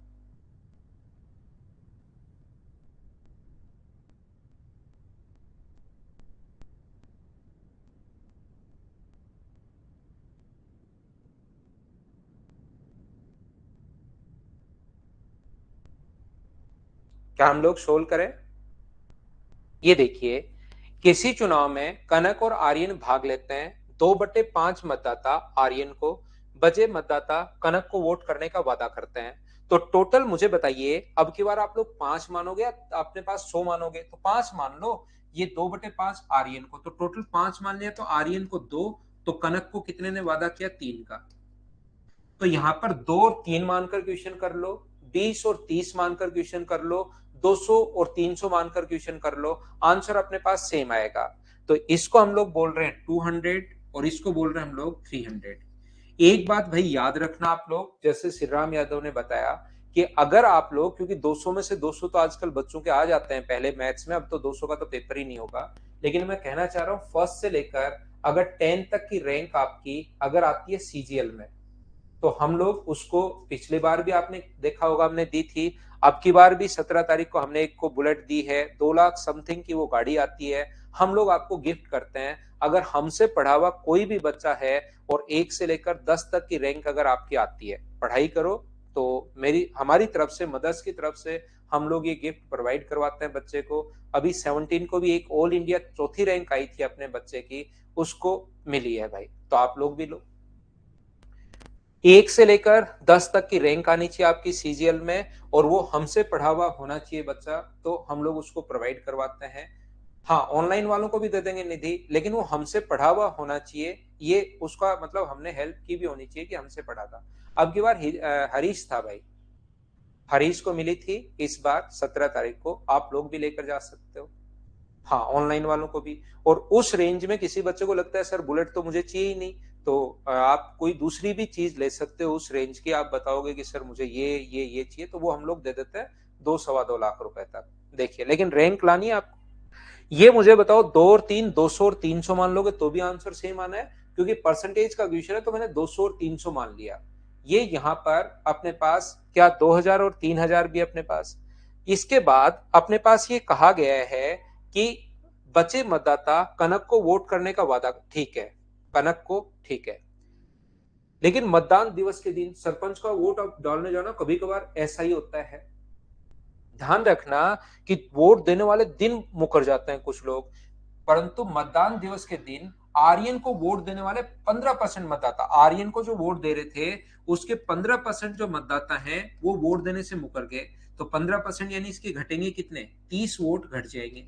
क्या हम लोग सोल्व करें? ये देखिए, किसी चुनाव में कनक और आर्यन भाग लेते हैं। 2/5 मतदाता आर्यन को, बचे मतदाता कनक को वोट करने का वादा करते हैं। तो टोटल मुझे बताइए, अब की बार आप लोग 5 मानोगे या अपने पास 100 मानोगे? तो 5 मान लो। ये 2/5 आर्यन को, तो टोटल 5 मान लिया, तो आर्यन को 2, तो कनक को कितने ने वादा किया? 3 का। तो यहां पर 2 और 3 मानकर क्वेश्चन कर लो, 20 और 30 मानकर क्वेश्चन कर लो, 200 और 300 मानकर क्वेश्चन कर लो, आंसर अपने पास सेम आएगा। तो इसको हम लोग बोल रहे हैं 200 और इसको बोल रहे हैं हम लोग 300। एक बात भाई याद रखना आप लोग, जैसे श्री राम यादव ने बताया कि अगर आप लोग, क्योंकि 200 में से 200 तो आजकल बच्चों के आ जाते हैं पहले मैथ्स में, अब तो 200 का तो पेपर ही नहीं होगा। लेकिन मैं कहना चाह रहा हूं फर्स्ट से लेकर अगर 10 तक की रैंक आपकी अगर आती है सीजीएल में, तो हम लोग उसको, पिछली बार भी आपने देखा होगा हमने दी थी, अब की बार भी 17 तारीख को हमने एक को बुलेट दी है, 2 लाख समथिंग की वो गाड़ी आती है, हम लोग आपको गिफ्ट करते हैं। अगर हमसे पढ़ा हुआ कोई भी बच्चा है और 1 से लेकर 10 तक की रैंक अगर आपकी आती है, पढ़ाई करो, तो मेरी हमारी तरफ से, मदर्स की तरफ से हम लोग ये गिफ्ट प्रोवाइड करवाते हैं बच्चे को। अभी 17 को भी एक ऑल इंडिया चौथी रैंक आई थी अपने बच्चे की, उसको मिली है भाई, तो आप लोग भी लो। 1 से लेकर 10 तक की रैंक आनी चाहिए आपकी सीजीएल में, और वो हमसे पढ़ा हुआ होना चाहिए बच्चा, तो हम लोग उसको प्रोवाइड करवाते हैं। हाँ, ऑनलाइन वालों को भी दे देंगे निधि, लेकिन वो हमसे पढ़ा हुआ होना चाहिए, ये उसका मतलब हमने हेल्प की भी होनी चाहिए कि हमसे पढ़ा था। अब की बार हरीश था भाई, हरीश को मिली थी इस बार 17 तारीख को, आप लोग भी लेकर जा सकते हो। हाँ, ऑनलाइन वालों को भी। और उस रेंज में किसी बच्चे को लगता है सर बुलेट तो मुझे चाहिए ही नहीं, तो आप कोई दूसरी भी चीज ले सकते हो उस रेंज की। आप बताओगे कि सर मुझे ये चाहिए, तो वो हम लोग दे देते हैं 2 सवा 2 लाख रुपए तक। देखिए, लेकिन रैंक लानी है आपको। ये मुझे बताओ, 2 और 3, 200 और 300 मान लोगे तो भी आंसर सेम आना है, क्योंकि परसेंटेज का क्वेश्चन है, तो मैंने 200 और 300 मान लिया। ये यहां पर अपने पास क्या 2000 और 3000 भी अपने पास। इसके बाद अपने पास ये कहा गया है कि बचे मतदाता कनक को वोट करने का वादा, ठीक है, कनक को ठीक है, लेकिन मतदान दिवस के दिन सरपंच का वोट अब डालने जाना कभी कभार ऐसा ही होता है। ध्यान रखना कि वोट देने वाले दिन मुकर जाते हैं कुछ लोग, परंतु मतदान दिवस के दिन आर्यन को वोट देने वाले 15% मतदाता, आर्यन को जो वोट दे रहे थे उसके 15% जो मतदाता हैं वो वोट देने से मुकर गए। तो 15% यानी इसके घटेंगे कितने? 30 वोट घट जाएंगे।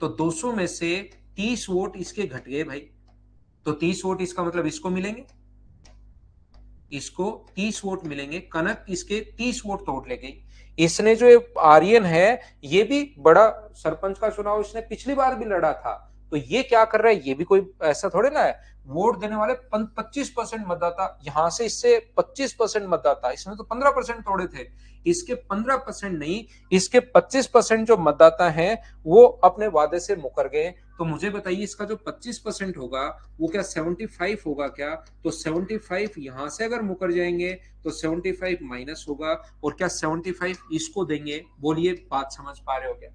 तो 200 में से 30 वोट इसके घट गए भाई, तो 30 वोट इसका मतलब इसको मिलेंगे, इसको 30 वोट मिलेंगे, कनक इसके 30 वोट तोड़ ले गई। इसने जो आर्यन है, ये भी बड़ा सरपंच का चुनाव इसने पिछली बार भी लड़ा था, तो ये क्या कर रहा है, ये भी कोई ऐसा थोड़े ना है। वोट देने वाले 25% मतदाता, यहां से इससे 25% मतदाता, इसने तो 15% तोड़े थे, इसके 15% नहीं, इसके 25% जो मतदाता हैं वो अपने वादे से मुकर गए। तो मुझे बताइए, इसका जो 25% होगा वो क्या 75 होगा क्या? तो 75 यहां से अगर मुकर जाएंगे तो 75 माइनस होगा, और क्या 75 इसको देंगे? बोलिए, बात समझ पा रहे हो क्या?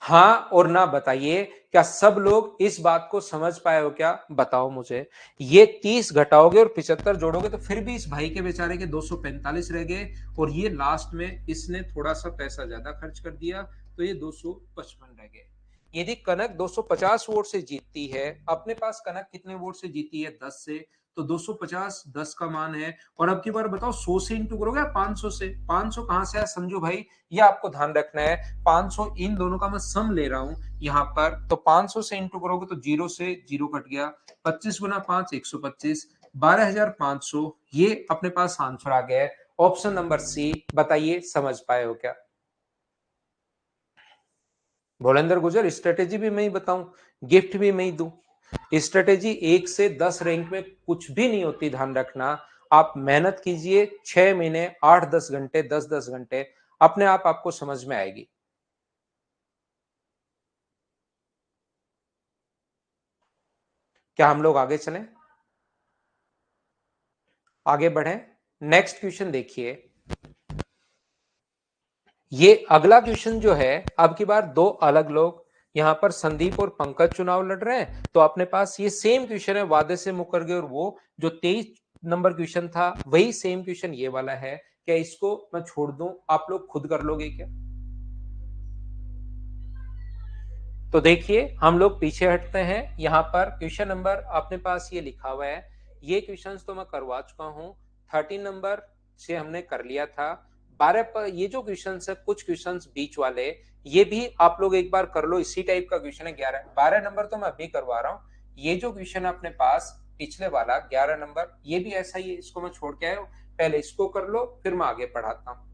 हाँ और ना बताइए, क्या सब लोग इस बात को समझ पाए हो क्या? बताओ मुझे। ये 30 घटाओगे और 75 जोड़ोगे तो फिर भी इस भाई के बेचारे के 245 रह गए, और ये लास्ट में इसने थोड़ा सा पैसा ज्यादा खर्च कर दिया, तो ये 255 रह गए। यदि कनक 250 वोट से जीतती है, अपने पास कनक कितने वोट से जीती है? 10 से, तो 250 10 का मान है। और अब की बार बताओ 100 से इंटू करोगे 500 से? 500 कहां से आया समझो भाई, ये आपको ध्यान रखना है। 500 इन दोनों का मैं सम ले रहा हूं यहां पर, तो 500 से इंटू करोगे तो 0 से 0 कट गया, 25 गुना 5 125, 12,500। ये अपने पास आंसर आ गया है, ऑप्शन नंबर सी। बताइए समझ पाए हो क्या? भोलेंद्र गुजर, स्ट्रेटेजी भी मैं ही बताऊं, गिफ्ट भी मैं ही दूं। स्ट्रेटेजी 1 से 10 रैंक में कुछ भी नहीं होती, ध्यान रखना। आप मेहनत कीजिए 6 महीने, 8-10 घंटे, 10-10 घंटे, अपने आप आपको समझ में आएगी। क्या हम लोग आगे चलें? आगे बढ़ें। नेक्स्ट क्वेश्चन देखिए। ये अगला क्वेश्चन जो है, अब की बार दो अलग लोग, यहां पर संदीप और पंकज चुनाव लड़ रहे हैं। तो अपने पास ये सेम क्वेश्चन है वादे से मुकर गए, और वो जो 23 नंबर क्वेश्चन था वही सेम क्वेश्चन ये वाला है। क्या इसको मैं छोड़ दूं, आप लोग खुद कर लोगे क्या? तो देखिए हम लोग पीछे हटते हैं। यहां पर क्वेश्चन नंबर अपने पास ये लिखा हुआ है, ये क्वेश्चंस तो मैं करवा चुका हूं। 13 नंबर से हमने कर लिया था। 12 पर ये जो क्वेश्चंस है, कुछ क्वेश्चंस बीच वाले, ये भी आप लोग एक बार कर लो, इसी टाइप का क्वेश्चन है। 12 नंबर तो मैं अभी करवा रहा हूँ। ये जो क्वेश्चन है अपने पास पिछले वाला 11 नंबर, ये भी ऐसा ही है, इसको मैं छोड़ के आया हूँ। पहले इसको कर लो, फिर मैं आगे पढ़ाता हूँ।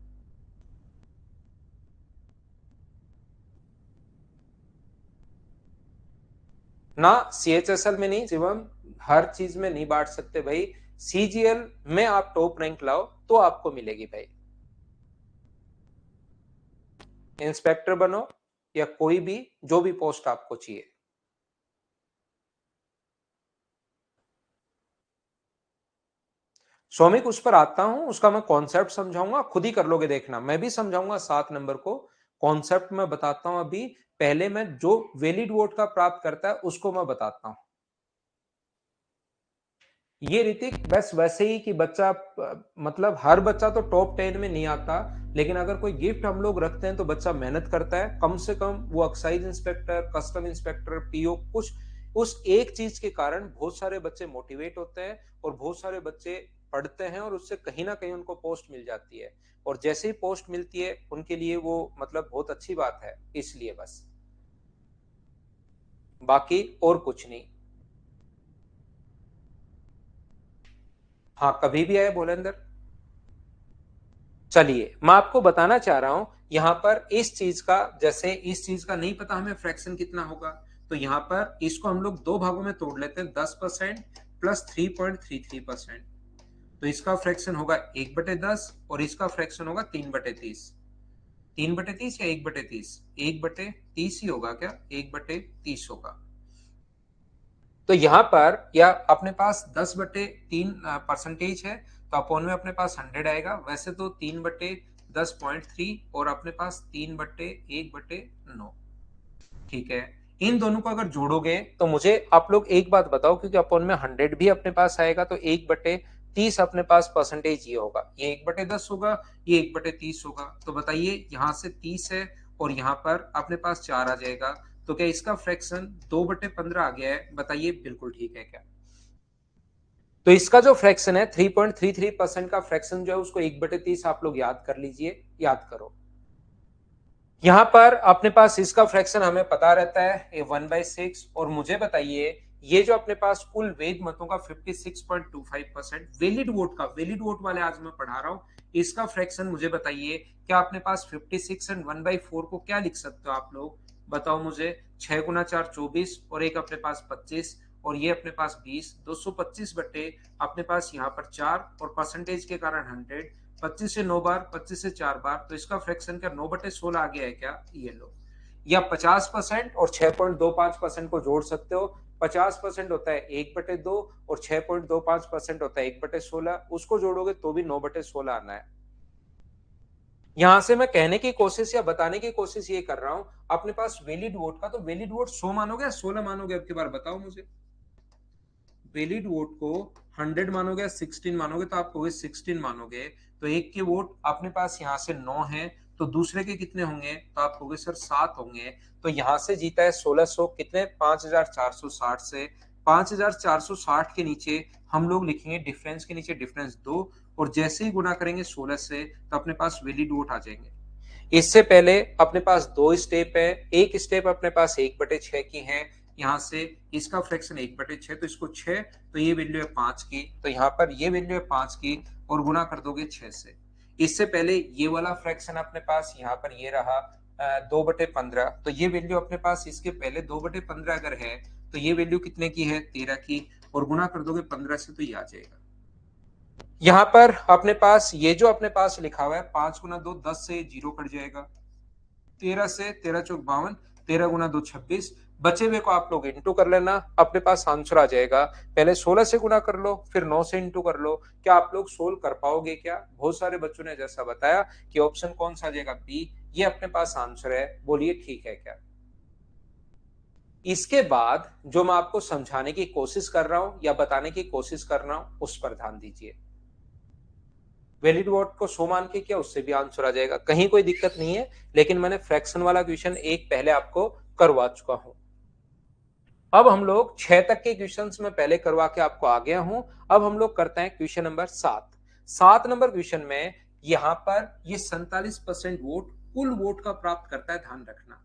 ना सीएचएसएल में नहीं शिवम, हर चीज में नहीं बांट सकते भाई। सीजीएल में आप टॉप रैंक लाओ तो आपको मिलेगी भाई। इंस्पेक्टर बनो या कोई भी, जो भी पोस्ट आपको चाहिए। सौमिक उस पर आता हूं, उसका मैं कॉन्सेप्ट समझाऊंगा, खुद ही कर लोगे, देखना। मैं भी समझाऊंगा 7 नंबर को, कॉन्सेप्ट मैं बताता हूं अभी। पहले मैं जो वैलिड वोट का प्राप्त करता है उसको मैं बताता हूं। ये ऋतिक बस वैसे ही कि बच्चा मतलब हर बच्चा तो टॉप 10 में नहीं आता, लेकिन अगर कोई गिफ्ट हम लोग रखते हैं तो बच्चा मेहनत करता है, कम से कम वो excise inspector, custom inspector, PO, कुछ उस एक चीज के कारण बहुत सारे बच्चे मोटिवेट होते हैं, और बहुत सारे बच्चे पढ़ते हैं, और उससे कहीं ना कहीं उनको पोस्ट मिल जाती है। और जैसे ही पोस्ट मिलती है उनके लिए वो मतलब बहुत अच्छी बात है, इसलिए बस, बाकी और कुछ नहीं। हाँ कभी भी आए बोलेंदर। चलिए मैं आपको बताना चाह रहा हूं, यहां पर इस चीज का, जैसे इस चीज का नहीं पता हमें फ्रैक्शन कितना होगा, तो यहां पर इसको हम लोग दो भागों में तोड़ लेते हैं। 10% प्लस 3.33%, तो इसका फ्रैक्शन होगा 1/10, और इसका फ्रैक्शन होगा 3/30। 3/30 या 1/30? 1/30 ही होगा क्या? 1/30 होगा। तो यहां पर या अपने पास 10/3 परसेंटेज है, तो अपोन में अपने पास 100 आएगा। वैसे तो 3/10.3, और अपने पास 3/1/9। ठीक है, इन दोनों को अगर जोड़ोगे तो मुझे आप लोग एक बात बताओ, क्योंकि अपोन में 100 भी अपने पास आएगा, तो 1/30 अपने पास परसेंटेज ये होगा, ये 1/10 होगा, ये 1/30 होगा। तो बताइए, यहां से 30 है और यहां पर अपने पास 4 आ जाएगा, तो क्या इसका फ्रैक्शन 2/15 आ गया है? बताइए बिल्कुल ठीक है क्या? तो इसका जो फ्रैक्शन है 3.33% का फ्रैक्शन जो है, उसको 1/30 आप लोग याद कर लीजिए, याद करो। यहां पर अपने पास इसका फ्रैक्शन हमें पता रहता है, ये 1/6। और मुझे बताइए, ये जो अपने पास कुल वैध मतों का 56.25% वैलिड वोट का, वैलिड वोट वाले आज मैं पढ़ा रहा हूं, इसका फ्रैक्शन मुझे बताइए। क्या अपने पास 56 एंड 1/4 को क्या लिख सकते हो आप लोग? बताओ मुझे। 6 गुना 4 24, और एक अपने पास 25, और ये अपने पास 20, 225 बटे अपने पास यहाँ पर 4, और परसेंटेज के कारण 100। 25 से 9 बार, 25 से 4 बार, तो इसका फ्रैक्शन क्या 9/16 आ गया है क्या? ये लो। या 50% और 6.25% को जोड़ सकते हो। 50% होता है 1/2, और 6.25% होता है 1/16, उसको जोड़ोगे तो भी 9/16 आना है। यहां से मैं कहने की कोशिश या बताने की कोशिश ये कर रहा हूं, अपने पास वैलिड वोट का, तो वैलिड वोट 100 मानोगे या 16 मानोगे? अब की बार बताओ मुझे। वैलिड वोट को 100 मानोगे या 16 मानोगे? तो आप कहोगे 16 मानोगे। तो एक के वोट अपने पास यहां से 9 है, तो दूसरे के कितने होंगे, तो आप कहोगे सर 7 होंगे। तो यहां से जीता है 1600, कितने 5460 से। 5460 के नीचे हम लोग लिखेंगे डिफरेंस के नीचे डिफरेंस 2, और जैसे ही गुना करेंगे 16 से तो अपने पास वैलिड वोट आ जाएंगे। इससे पहले अपने पास दो स्टेप है, एक स्टेप अपने पास 1/6 की है, यहाँ से इसका फ्रैक्शन 1/6, तो इसको 6, तो ये वैल्यू है 5 की, तो यहाँ पर ये वैल्यू है 5 की और गुना कर दोगे 6 से। इससे पहले ये वाला फ्रैक्शन अपने पास यहाँ पर ये रहा 2/15, तो ये वैल्यू अपने पास इसके पहले 2/15 अगर है तो ये वैल्यू कितने की है, 13 की, और गुना कर दोगे 15 से तो ये आ जाएगा। यहाँ पर अपने पास ये जो अपने पास लिखा हुआ है 5 गुना 2 10 से 0 कट जाएगा, 13 से 13 चौक 52, 13 गुना 2 26, बचे हुए को आप लोग इंटू कर लेना, अपने पास आंसर आ जाएगा। पहले 16 से गुना कर लो, फिर 9 से इंटू कर लो। क्या आप लोग सोल्व कर पाओगे क्या? बहुत सारे बच्चों ने जैसा बताया कि ऑप्शन कौन सा आ जाएगा, बी, ये अपने पास आंसर है। बोलिए ठीक है क्या? इसके बाद जो मैं आपको समझाने की कोशिश कर रहा हूं या बताने की कोशिश कर रहा हूं उस पर ध्यान दीजिए। वैलिड वोट को 100 मान के किया, उससे भी आंसर आ जाएगा, कहीं कोई दिक्कत नहीं है। लेकिन मैंने फ्रैक्शन वाला क्वेश्चन एक पहले आपको करवा चुका हूं। अब हम लोग 6 तक के क्वेश्चंस में पहले करवा के आपको आ गया हूं। अब हम लोग करते हैं क्वेश्चन नंबर 7 नंबर क्वेश्चन में यहां पर ये 47% वोट कुल वोट का प्राप्त करता है। ध्यान रखना,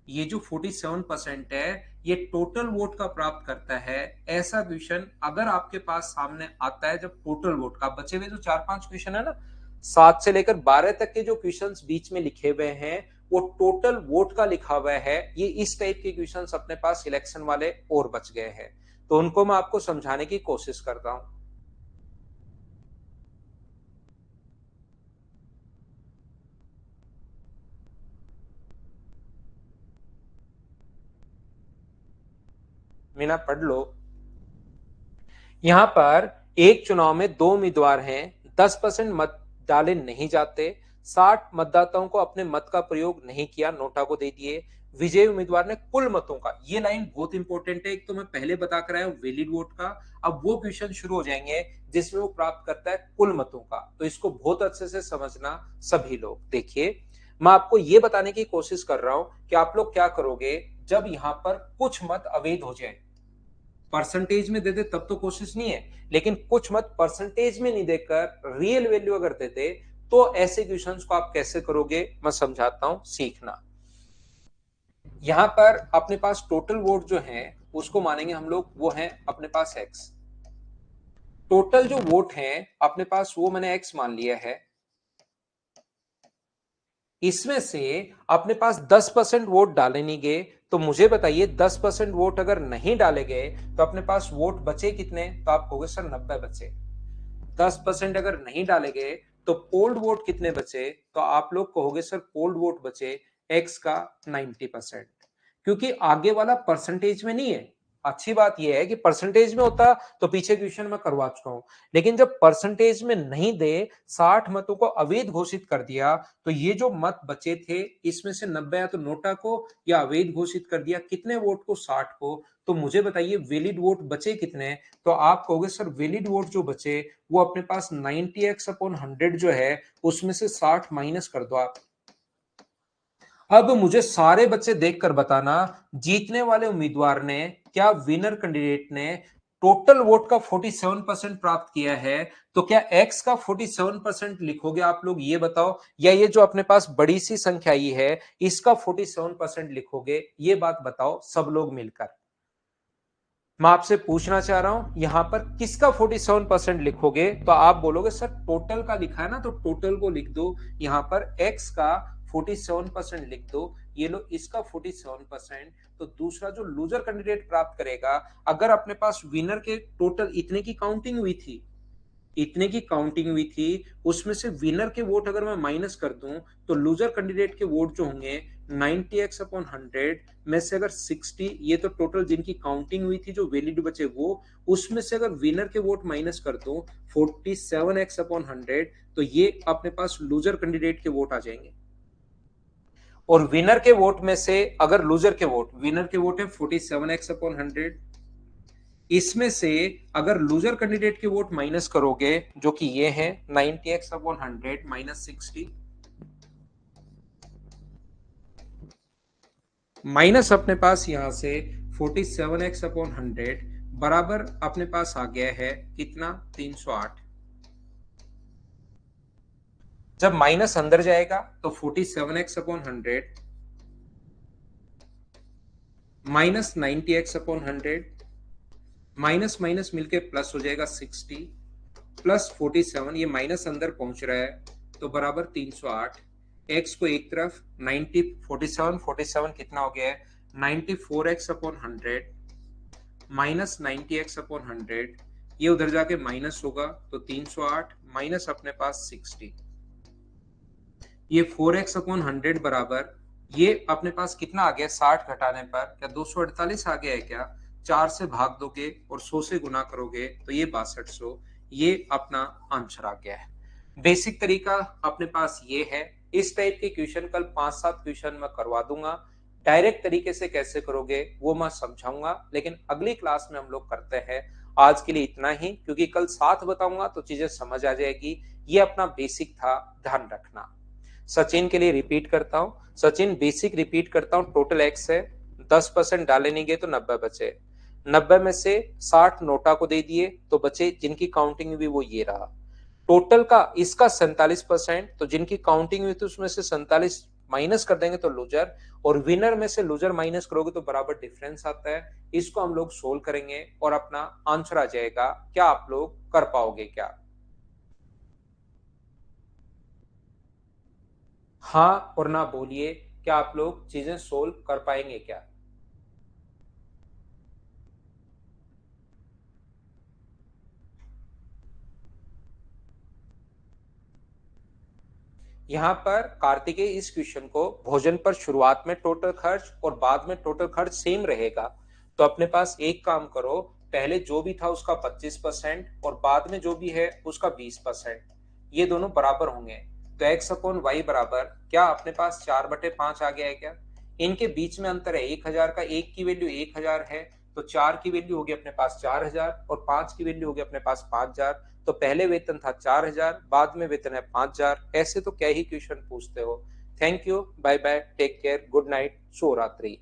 ये जो 47% है ये टोटल वोट का प्राप्त करता है। ऐसा क्वेश्चन अगर आपके पास सामने आता है जब टोटल वोट का, बचे हुए जो 4-5 क्वेश्चन है ना, 7 से लेकर 12 तक के जो क्वेश्चंस बीच में लिखे हुए हैं वो टोटल वोट का लिखा हुआ है। ये इस टाइप के क्वेश्चंस अपने पास इलेक्शन वाले और बच गए हैं, तो उनको मैं आपको समझाने की कोशिश करता हूं। मीना पढ़ लो। यहां पर एक चुनाव में दो उम्मीदवार हैं, 10% मत डाले नहीं जाते, 60 मतदाताओं को अपने मत का प्रयोग नहीं किया, नोटा को दे दिए। विजयी उम्मीदवार ने कुल मतों का, ये लाइन बहुत इंपॉर्टेंट है, एक तो मैं पहले बता कर आया हूं वैलिड वोट का, अब वो क्वेश्चन शुरू हो जाएंगे जिसमें वो प्राप्त करता है कुल मतों का, तो इसको बहुत अच्छे से समझना सभी लोग। देखिए, मैं आपको ये बताने की कोशिश कर रहा हूं कि आप लोग क्या करोगे जब यहां पर कुछ मत अवैध हो जाए। परसेंटेज में दे दे तब तो कोशिश नहीं है, लेकिन कुछ मत परसेंटेज में नहीं देकर रियल वैल्यू अगर दे दे तो ऐसे क्वेश्चंस को आप कैसे करोगे मैं समझाता हूं, सीखना। यहां पर अपने पास टोटल वोट जो है उसको मानेंगे हम लोग, वो है अपने पास एक्स। टोटल जो वोट है अपने पास वो मैंने एक्स मान लिया है। इसमें से अपने पास 10% वोट डाले नहीं गए, तो मुझे बताइए 10% वोट अगर नहीं डाले गए तो अपने पास वोट बचे कितने, तो आप कहोगे सर 90 बचे। 10% अगर नहीं डाले गए तो पोल्ड वोट कितने बचे, तो आप लोग कहोगे सर पोल्ड वोट बचे एक्स का 90%, क्योंकि आगे वाला परसेंटेज में नहीं है। अच्छी बात यह है कि परसेंटेज में होता तो पीछे क्वेश्चन में करवा चुका हूं, लेकिन जब परसेंटेज में नहीं दे 60 मतों को अवैध घोषित कर दिया, तो ये जो मत बचे थे इसमें से 90 या तो नोटा को या अवैध घोषित कर दिया, कितने वोट को, 60 को। तो मुझे बताइए वैलिड वोट बचे कितने, तो आप कहोगे सर वैलिड वोट जो बचे वो अपने पास 90x/100 जो है उसमें से 60 माइनस कर दो आप। अब मुझे सारे बच्चे देखकर बताना, जीतने वाले उम्मीदवार ने, क्या विनर कैंडिडेट ने टोटल वोट का 47% प्राप्त किया है, तो क्या एक्स का 47% लिखोगे आप लोग, ये बताओ, या ये जो अपने पास बड़ी सी संख्या आई है इसका 47% लिखोगे, ये बात बताओ सब लोग मिलकर। मैं आपसे पूछना चाह रहा हूं यहां पर किसका 47% लिखोगे, तो आप बोलोगे सर टोटल का लिखा है ना, तो टोटल को लिख दो, यहां पर एक्स का 47% लिख दो, ये लो इसका 47%। तो दूसरा जो लूजर कैंडिडेट प्राप्त करेगा, अगर अपने पास विनर के टोटल इतने की काउंटिंग हुई थी, इतने की काउंटिंग हुई थी, उसमें से विनर के वोट अगर मैं माइनस कर दूं तो लूजर कैंडिडेट के वोट जो होंगे 90x/100 में से अगर 60, ये तो टोटल जिनकी काउंटिंग हुई थी जो वैलिड बचे वो, उसमें से अगर विनर के वोट माइनस कर दूं 47x/100, तो ये अपने पास लूजर कैंडिडेट के वोट आ जाएंगे। और विनर के वोट में से अगर लूजर के वोट, विनर के वोट है 47x/100, इसमें से अगर लूजर कैंडिडेट के वोट माइनस करोगे जो कि ये है 90x/100 माइनस 60, माइनस अपने पास यहां से 47x अपॉन 100 बराबर अपने पास आ गया है कितना, 308। जब माइनस अंदर जाएगा तो 47x upon 100 minus 90x upon 100, minus minus मिलके प्लस हो जाएगा 60 प्लस 47, ये माइनस अंदर पहुंच रहा है तो बराबर 308। एक्स को एक तरफ 90, 47 47 कितना हो गया है 94x upon 100 minus 90x upon 100, ये उधर जाके माइनस होगा तो 308 माइनस अपने पास 60, ये 4x अपॉन 100 बराबर, ये अपने पास कितना आ गया 60 घटाने पर, क्या 248 आ गया है क्या, 4 से भाग दोगे और 100 से गुना करोगे तो ये 6200, ये अपना आंसर आ गया है। बेसिक तरीका अपने पास ये है। इस टाइप के क्वेश्चन कल 5-7 क्वेश्चन मैं करवा दूंगा। डायरेक्ट तरीके से कैसे करोगे वो मैं समझाऊंगा, लेकिन अगली क्लास में हम लोग करते हैं। आज के लिए इतना ही, क्योंकि कल साथ बताऊंगा तो चीजें समझ आ जाएगी। ये अपना बेसिक था, ध्यान रखना। सचिन के लिए रिपीट करता हूं, सचिन बेसिक रिपीट करता हूं, टोटल एक्स है, 10% डाले नहीं गए तो 90 बचे, 90 में से 60 नोटा को दे दिए तो बचे, जिनकी काउंटिंग हुई वो ये रहा। टोटल का इसका 47%, तो जिनकी काउंटिंग हुई थी उसमें से 47 माइनस कर देंगे तो लूजर, और विनर में से लूजर माइनस करोगे तो बराबर डिफरेंस आता है। इसको हम लोग सोल्व करेंगे और अपना आंसर आ जाएगा। क्या आप लोग कर पाओगे क्या? हाँ और ना बोलिए, क्या आप लोग चीजें सोल्व कर पाएंगे क्या? यहाँ पर कार्तिकेय इस क्वेश्चन को भोजन पर शुरुआत में टोटल खर्च और बाद में टोटल खर्च सेम रहेगा, तो अपने पास एक काम करो, पहले जो भी था उसका 25% और बाद में जो भी है उसका 20%, ये दोनों बराबर होंगे। तो एक्स अपॉन वाई बराबर क्या अपने पास 4/5 आ गया है क्या? इनके बीच में अंतर है 1000 का, एक की वैल्यू 1000 है तो 4 की वैल्यू होगी अपने पास 4000 और 5 की वैल्यू होगी अपने पास 5000। तो पहले वेतन था 4000, बाद में वेतन है 5000। ऐसे तो क्या ही क्वेश्चन पूछते हो। Thank you, bye bye, take care, good night, शुभ रात्रि।